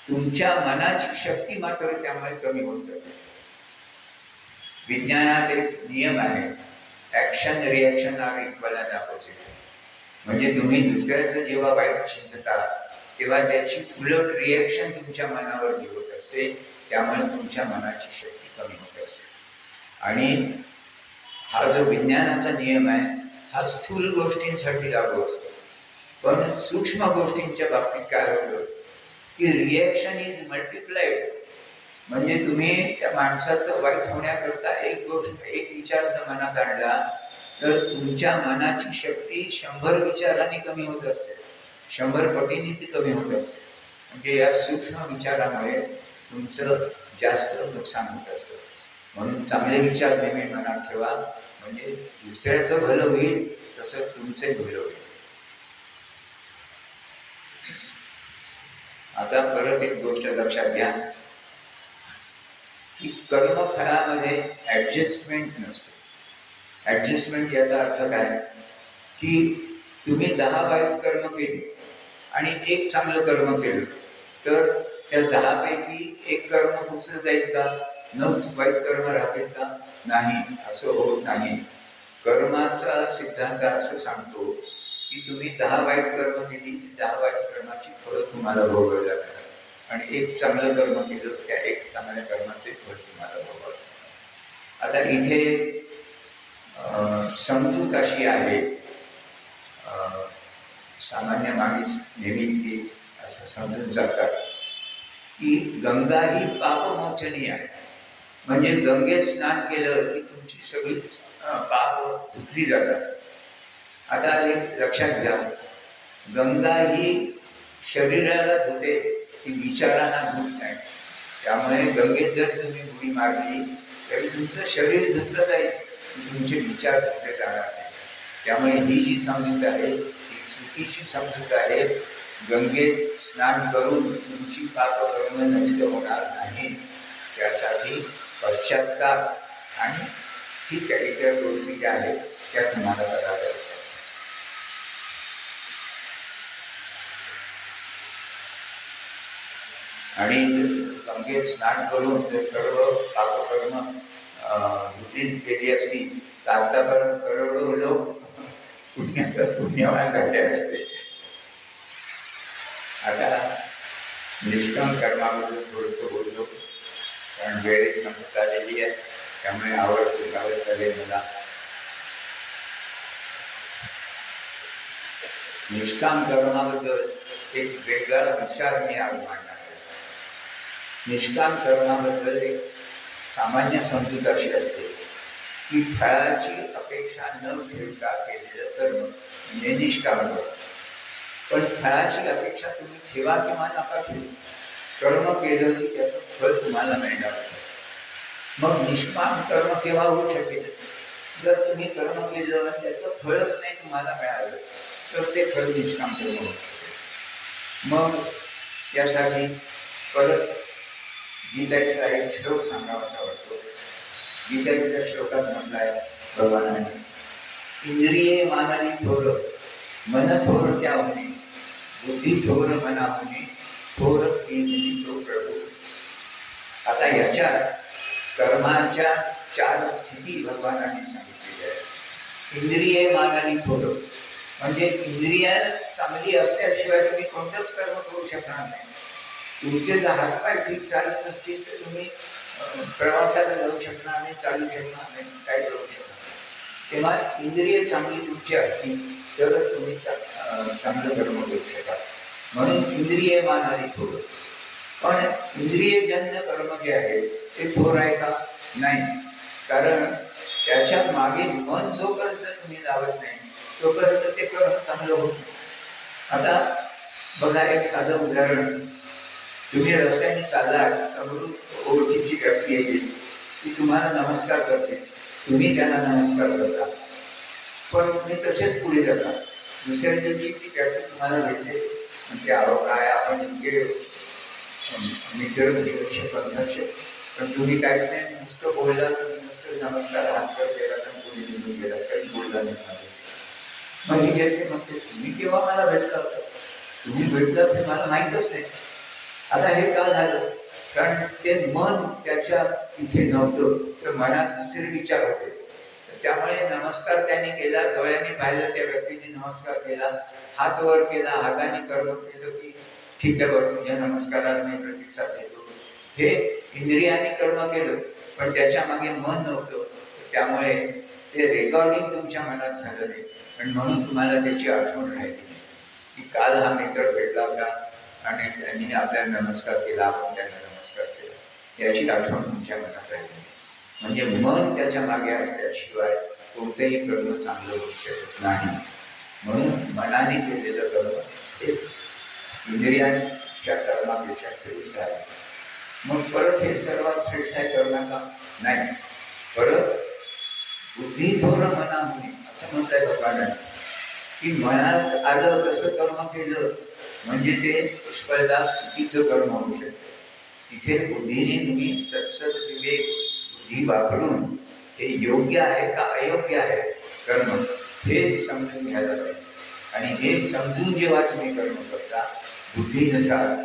तुमच्या मनाची शक्ती मात्र त्यामुळे कमी होत जाते. विज्ञानात एक नियम आहे, action reaction are equal and opposite. म्हणजे तुम्ही दुसऱ्याचं जेव्हा वाईट चिंतता तेव्हा त्याची उलट रिॲक्शन तुमच्या मनावर जी होत असते, त्यामुळे तुमच्या मनाची शक्ती कमी होत असते. आणि हा जो विज्ञानाचा नियम आहे हा स्थूल गोष्टींसाठी लागू असतो, पण सूक्ष्म गोष्टींच्या बाबतीत काय होतं की रिॲक्शन इज मल्टिप्लाइड. म्हणजे तुम्ही त्या माणसाचं वाईट होण्याकरता एक गोष्ट, एक विचार जर मनात आणला तर तुमच्या मनाची शक्ती 100 विचारांनी कमी होत असते, 100 पटीने ती कमी होत असते. म्हणजे या सूक्ष्म विचारामुळे तुमचं जास्त नुकसान होत असतं. म्हणून चांगले विचार नेहमी मनात ठेवा, म्हणजे दुसऱ्याचं भलं होईल तसंच तुमचे भलं होईल. आता परत एक गोष्ट लक्षात घ्या की कर्मफळामध्ये ऍडजस्टमेंट नसते. ऍडजस्टमेंट याचा अर्थ काय की तुम्ही 10 वाईट कर्म केली आणि एक चांगलं कर्म केलं तर त्या 10 पैकी एक कर्म पुसलं जाईल का? 9 वाईट कर्म राहतील का? नाही, असं होत नाही. कर्माचा सिद्धांत असं सांगतो की तुम्ही 10 वाईट कर्म केली, 10 वाईट कर्माची फळं तुम्हाला भोगावी लागणार, आणि एक चांगलं कर्म केलं त्या एक चांगल्या कर्माचे फळ तुम्हाला भोगावं लागणार. आता इथे समजूत अशी आहे, सामान्य माणूस नेहमी असं समजून जातात की गंगा ही पापमोचनी आहे. म्हणजे गंगेत स्नान केलं की तुमची सगळी पाप धुतली जातात. आता एक लक्षात घ्या, गंगा ही शरीराला धुते, ती विचारांना धुत नाही. त्यामुळे गंगेत जर तुम्ही उडी मारली तरी तुमचं शरीर धुतलं जाईल, तुमचे विचार धुतले जाणार नाही. त्यामुळे ही जी समजूत आहे ही चुकीची समजूत आहे. गंगेत स्नान करून तुमची पापकर्म नष्ट होणार नाही, त्यासाठी पश्चात्ताप आणि ठीक आहे इतर गोष्टी ज्या आहेत त्या तुम्हाला कराव्या लागतात. आणि गंगेत स्नान करून जर सर्व पापकर्म धुतली गेली असती तर आतापर्यंत करोडो लोक पुण्यवान झाले असते. आता निष्काम कर्माबद्दल थोडंसं बोलतो, कारण वेळेची संपत आलेली आहे, त्यामुळे आवडत आले मला. निष्काम कर्माबद्दल एक वेगळा विचार मी आज मांडणार आहे. निष्काम कर्माबद्दल एक सामान्य समजूत अशी असते की फळाची अपेक्षा न ठेवता केलेलं कर्म म्हणजे निष्काम कर्म. पण फळाची अपेक्षा तुम्ही ठेवा किंवा नका ठेवू, कर्म केलं की त्याचं फळ तुम्हाला मिळणार. मग निष्काम कर्म केव्हा होऊ शकेल? जर तुम्ही कर्म केलं आणि त्याचं फळच नाही तुम्हाला मिळालं तर ते फळ निष्काम कर्म होऊ शकेल. मग त्यासाठी परत गीतेतला एक श्लोक सांगावासा वाटतो. गीतेतल्या श्लोकात म्हटलाय भगवानाने, इंद्रिये मानाली थोर, मन थोर त्या होणे, बुद्धी थोर मना होणे, थोर प्रेमी तो प्रभू. आता याच्यात कर्माच्या 4 स्थिती भगवानाने सांगितलेल्या आहेत. इंद्रिये मानाली थोर म्हणजे इंद्रिया चांगली असल्याशिवाय तुम्ही कोणतंच कर्म करू शकणार नाही. तुमचे जर हातपाय ठीक चालत नसतील तर तुम्ही प्रवासाला जाऊ शकणार नाही, चालू शकणार नाही, काय करू शकणार नाही. तेव्हा इंद्रिय चांगली तुमची असतील तरच तुम्ही चांगलं कर्म करू शकाल. म्हणून इंद्रिय मानारी थोर. पण इंद्रियजन्य कर्म जे आहे ते थोर आहे का? नाही. कारण त्याच्या मागे मन जोपर्यंत तुम्ही लावत नाही तोपर्यंत ते कर्म चांगलं होत नाही. आता बघा एक साधं उदाहरण, तुम्ही रस्त्याने चाललात, समोरून ओळखीची व्यक्ती येते, ती तुम्हाला नमस्कार करते, तुम्ही त्यांना नमस्कार करता, पण तुम्ही तसेच पुढे जाता. दुसऱ्या दिवशी ती व्यक्ती तुम्हाला भेटते, म्हणजे अहो काय आपण इतके मित्र वर्ष 1500, पण तुम्ही काहीच नाही, नुसतं बोलला, तुम्ही नुसतं नमस्कार हात कर केला तर वरती निघून गेला, काही बोलला नाही माझ्याशी. मग ही गेले, मग ते तुम्ही केव्हा मला भेटला होता, तुम्ही भेटलात हे मला माहीतच नाही. आता हे का झालं? कारण ते मन त्याच्या तिथे नव्हतं, तर मनात दुसरे विचार होते. त्यामुळे नमस्कार त्यांनी केला, डोळ्यांनी पाहिलं त्या व्यक्तीने नमस्कार केला, हात वर केला, हाताने कर्म केलं की ठीक आहे बरं, तुझ्या नमस्काराला मी प्रतिसाद देतो. हे इंद्रियाने कर्म केलं, पण त्याच्या मागे मन नव्हतं. त्यामुळे ते रेकॉर्डिंग तुमच्या मनात झालं नाही, पण म्हणून तुम्हाला त्याची आठवण राहिली नाही की काल हा मित्र भेटला होता आणि त्यांनी आपल्याला नमस्कार केला, आपण त्यांना नमस्कार केला, याची आठवण तुमच्या मनात राहिली. म्हणजे मन त्याच्या मागे असल्याशिवाय कोणतेही कर्म चांगलं होऊ शकत नाही. म्हणून मनाने केलेलं कर्म हे इंद्रियांच्या कर्मापेक्षा श्रेष्ठ आहे. मग परत हे सर्वात श्रेष्ठ आहे कर्म का? नाही. परत बुद्धी थोर मना होणे असं म्हणताय भगवान की मनात आलं कसं कर्म केलं म्हणजे ते पुष्कळदा चुकीचं कर्म होऊ शकतं. तिथे बुद्धीने तुम्ही सत्सद विवेक बुद्धी वापरून हे योग्य आहे का अयोग्य आहे कर्म हे समजून घ्यायला पाहिजे. आणि हे समजून जेव्हा तुम्ही कर्म करता बुद्धीनुसार,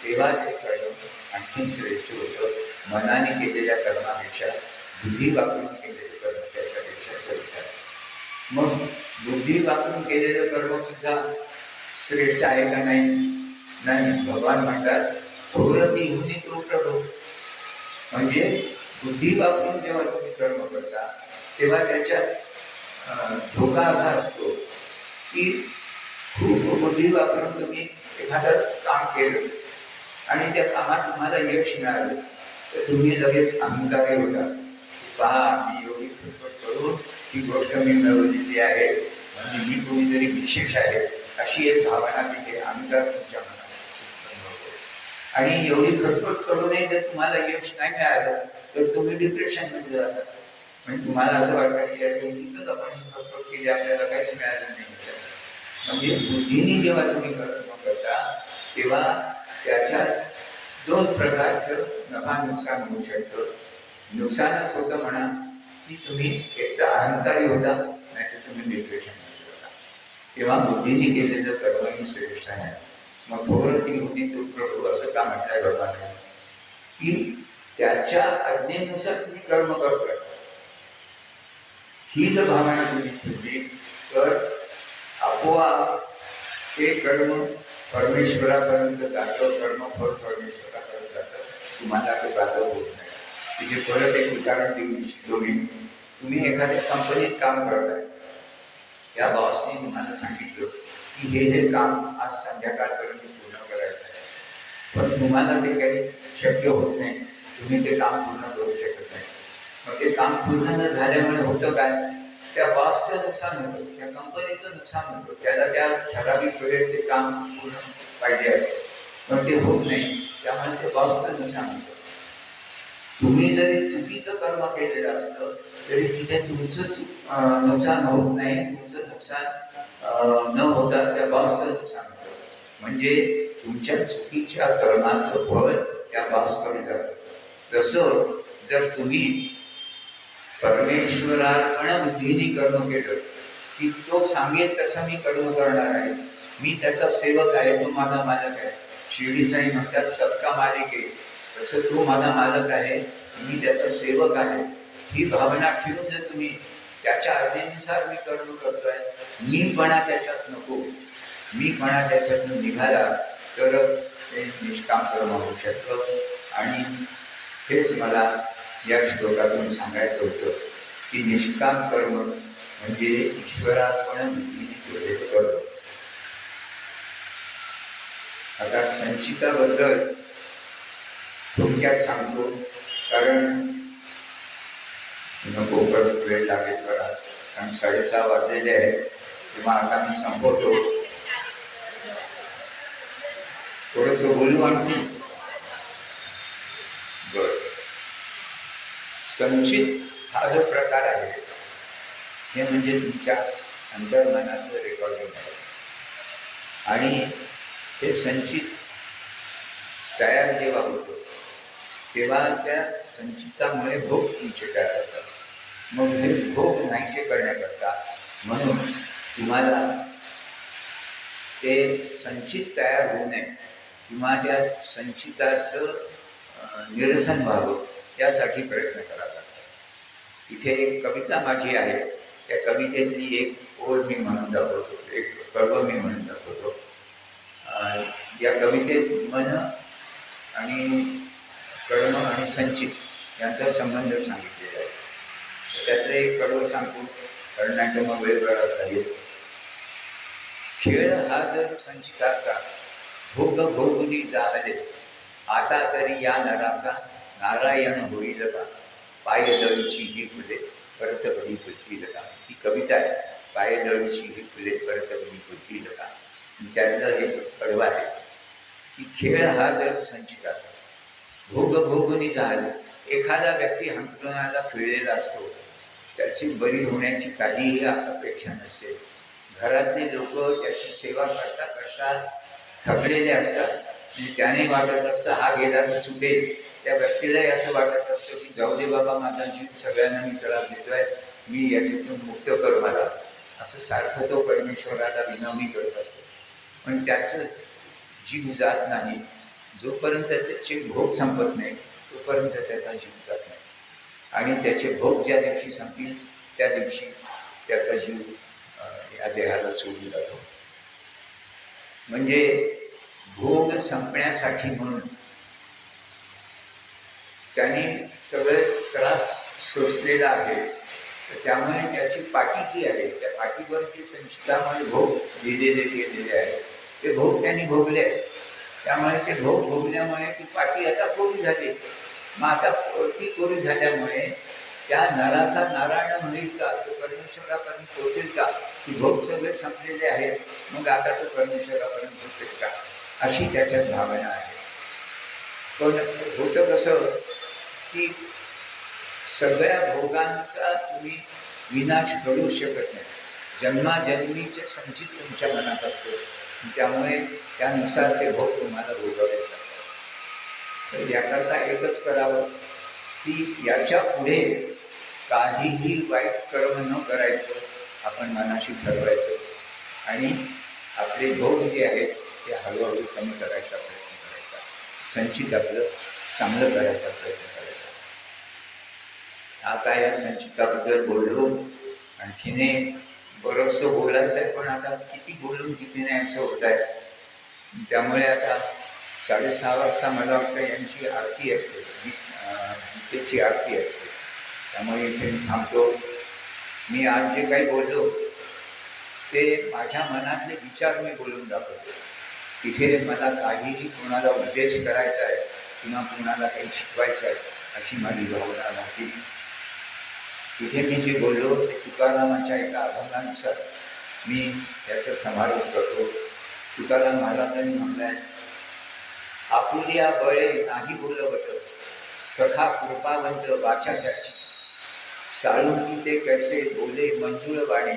तेव्हा ते कर्म आणखी श्रेष्ठ होतं. मनाने केलेल्या कर्मापेक्षा बुद्धी वापरून केलेले कर्म त्याच्यापेक्षा श्रेष्ठ आहे. मग बुद्धी वापरून केलेलं कर्म सुद्धा श्रेष्ठ आहे का? नाही. भगवान म्हणतात थोरती हुनी तो प्रभू. म्हणजे बुद्धी वापरून जेव्हा तुम्ही कर्म करता तेव्हा त्याच्यात धोका असा असतो की खूप बुद्धी वापरून तुम्ही एखादं काम केलं आणि त्या कामात तुम्हाला यश मिळालं तर तुम्ही लगेच अहंकारी होता. पहा, मी एवढी खटपट करून ही गोष्ट मी मिळवलेली आहे, म्हणजे मी कोणीतरी विशेष आहे, अशी एक भावना तिथे अहंकार तुमच्या मनात उत्पन्न होतो. आणि एवढी खटपट करूनही जर तुम्हाला यश नाही मिळालं तर तुम्ही डिप्रेशनमध्ये जाता. म्हणजे तुम्हाला असं वाटतं की तिथंच आपण ही खटपट केली, आपल्याला काहीच मिळालं नाही. म्हणजे बुद्धीने जेव्हा तुम्ही कर्म करता तेव्हा त्याच्यात दोन प्रकारचं नफा नुकसान होऊ शकतं. नुकसानच होतं म्हणा की तुम्ही एक तर अहंकारी होता, नाही तर तुम्ही डिप्रेशनमध्ये होता. तेव्हा बुद्धीने केलेलं कर्मही श्रेष्ठ आहे. मग थोडं ती होती तो प्रभू असं का म्हटलंय भगवान की त्याच्या आज्ञेनुसार तुम्ही कर्म करतोय. ही जर भावना तुम्ही ठेवली तर आपोआप ते कर्म परमेश्वरापर्यंत जातं, कर्मफळ परमेश्वरापर्यंत जातं, तुम्हाला ते बाधक होत नाही. तिथे परत एक उदाहरण देऊ इच्छितो मी. तुम्ही एखाद्या कंपनीत काम करताय, या बॉसने तुम्हाला सांगितलं की हे काम आज संध्याकाळपर्यंत पूर्ण करायचं आहे, पण तुम्हाला ते काही शक्य होत नाही, तुम्ही ते काम पूर्ण करू शकत नाही. मग ते काम पूर्ण न झाल्यामुळे होतं काय? त्या बॉसचं नुकसान होतं, त्या कंपनीचं नुकसान होतं. त्याला त्या ठराविक वेळेत ते काम पूर्ण पाहिजे असतं, पण ते होत नाही, त्यामुळे ते बॉसचं नुकसान होतं. तुम्ही जरी चुकीचं कर्म केलेलं असतं तरी तिथे तुमचंच नुकसान होत नाही, तुमचं नुकसान न होता त्या बॉसचं नुकसान होतं. म्हणजे तुमच्या चुकीच्या कर्माचं फळ त्या बॉसकडे जातं. तसं जर तुम्ही परमेश्वरार्पण बुद्धीने कर्म केलं की तो सांगेल तसं मी कर्म करणार आहे, मी त्याचा सेवक आहे, तो माझा मालक आहे. शिर्डी साई म्हणतात सबका मालिक आहे, तसं तो माझा मालक आहे, मी त्याचा सेवक आहे. ही भावना ठेवून जर तुम्ही त्याच्या आज्ञेनुसार मी कर्म करतोय, मीपणा त्याच्यात नको, मीपणा त्याच्यातून निघाला तरच ते निष्काम कर्म होऊ शकतं. आणि हेच मला या श्लोकातून सांगायचं होतं की निष्काम कर्म म्हणजे ईश्वरार्पण बुद्धीने केलेलं कर्म. आता संचिताबद्दल थोडक्यात सांगतो, कारण नको परत वेळ लागेल बराच, कारण 6:30 वाजलेले आहे. तेव्हा आता मी संपवतो. थोडंसं बोलू आणखी. बरं, संचित हा जो प्रकार आहे हे म्हणजे तुमच्या अंतर्मनाचं रेकॉर्डिंग आहे. आणि हे संचित तयार जेव्हा होतं तेव्हा त्या संचितामुळे भोग तुमचे तयार होतात. मग हे भोग नाहीसे करण्याकरता म्हणून तुम्हाला ते संचित तयार होऊ नये किंवा त्या संचिताचं निरसन व्हावं यासाठी प्रयत्न करावा लागतात. इथे एक कविता माझी आहे, त्या कवितेतली एक ओळ मी म्हणून दाखवतो, एक कडवं मी म्हणून दाखवतो. या कवितेत मन आणि कर्म आणि संचित यांचा संबंध सांगितलेला आहे. त्यातलं एक कडवं सांगतो, कारण नाही तर मग वेळ बराच लागेल. खेळ हा जर संचिताचा भोग भोगुनी जाहले, आता तरी या नराचा नारायण होईल का, पायदळीची ही फुले परत कधी फुलतील का. ही कविता आहे, पायदळीची ही फुले परत कधी फुलतील का. त्यातलं हे कडवं आहे की खेळ हा जर संचिताचा भोग भोगुनी जाहले, एखादा व्यक्ती अंतरुणाला खिळलेला असतो, त्याची बरी होण्याची काहीही अपेक्षा नसते. घरातले लोक त्याची सेवा करता करता थकलेले असतात आणि त्याने वाटत असतं हा गेला तर सुटेल. त्या व्यक्तीलाही असं वाटत असतं की जाऊ दे बाबा, माझा जीव सगळ्यांना मी त्रास देतोय, मी याच्यातून मुक्त कर मला, असं सारखं तो परमेश्वराला विनवणी करत असतो. पण त्याचं जीव जात नाही. जोपर्यंत त्याचे भोग संपत नाही तोपर्यंत त्याचा जीव जात नाही. आणि त्याचे भोग ज्या दिवशी संपतील त्या दिवशी त्याचा जीव या देहाला सोडून जातो. म्हणजे भोग संपण्यासाठी म्हणून त्याने सगळे त्रास सोसलेला आहे, तर त्यामुळे त्याची पाटी जी आहे त्या पाठीवर जे संचितामुळे भोग लिहिलेले गेलेले आहेत ते भोग त्यांनी भोगले आहेत. त्यामुळे ते भोग भोगल्यामुळे ती पाटी आता कोरी झाली. मग आता ती कोरी झाल्यामुळे त्या नराचा नारायण होईल का, तो परमेश्वरापर्यंत पोहोचेल का, की भोग सगळे संपलेले आहेत मग आता तो परमेश्वरापर्यंत पोहोचेल का, अशी त्याच्यात भावना आहे. पण होतं कसं की सगळ्या भोगांचा तुम्ही विनाश करू शकत नाही. जन्माजन्मीचे संचित तुमच्या मनात असते, त्यामुळे त्यानुसार ते भोग तुम्हाला भोगावेच लागतात. तर याकरता एकच करावं की याच्या पुढे काहीही वाईट कर्म न करायचं आपण मनाशी ठरवायचं आणि आपले भोग जे आहेत ते हळूहळू कमी करायचा प्रयत्न करायचा, संचित आपलं चांगलं करायचा प्रयत्न करायचा. आता या संचिताबद्दल बोललो, आणखीने बरंचसं बोलायचं आहे, पण आता किती बोलून किती नाही असं होत आहे. त्यामुळे आता 6:30 वाजता मला वाटतं यांची आरती असते, गीतेची आरती असते. त्यामुळे इथे मी थांबतो. मी आज जे काही बोललो ते माझ्या मनातले विचार मी बोलून दाखवतो. तिथे मला काहीही कोणाला उपदेश करायचा आहे किंवा कोणाला काही शिकवायचं आहे अशी माझी भावना नव्हती. तिथे मी जे बोललो ते तुकारामांच्या एका अभंगानुसार मी त्याचा समारोप करतो. तुकाराम महाराजांनी म्हटलं आहे, आपुलिया बळे नाही बोलवत, सखा कृपावंत वाचा त्याची, साळुंकी ते कैसे बोले मंजूळ वाणी,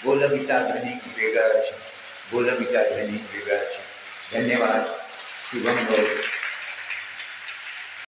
बोलविता धनिक वेगळाची, बोलविता धनिक वेगळाची. धन्यवाद. शुभम भव.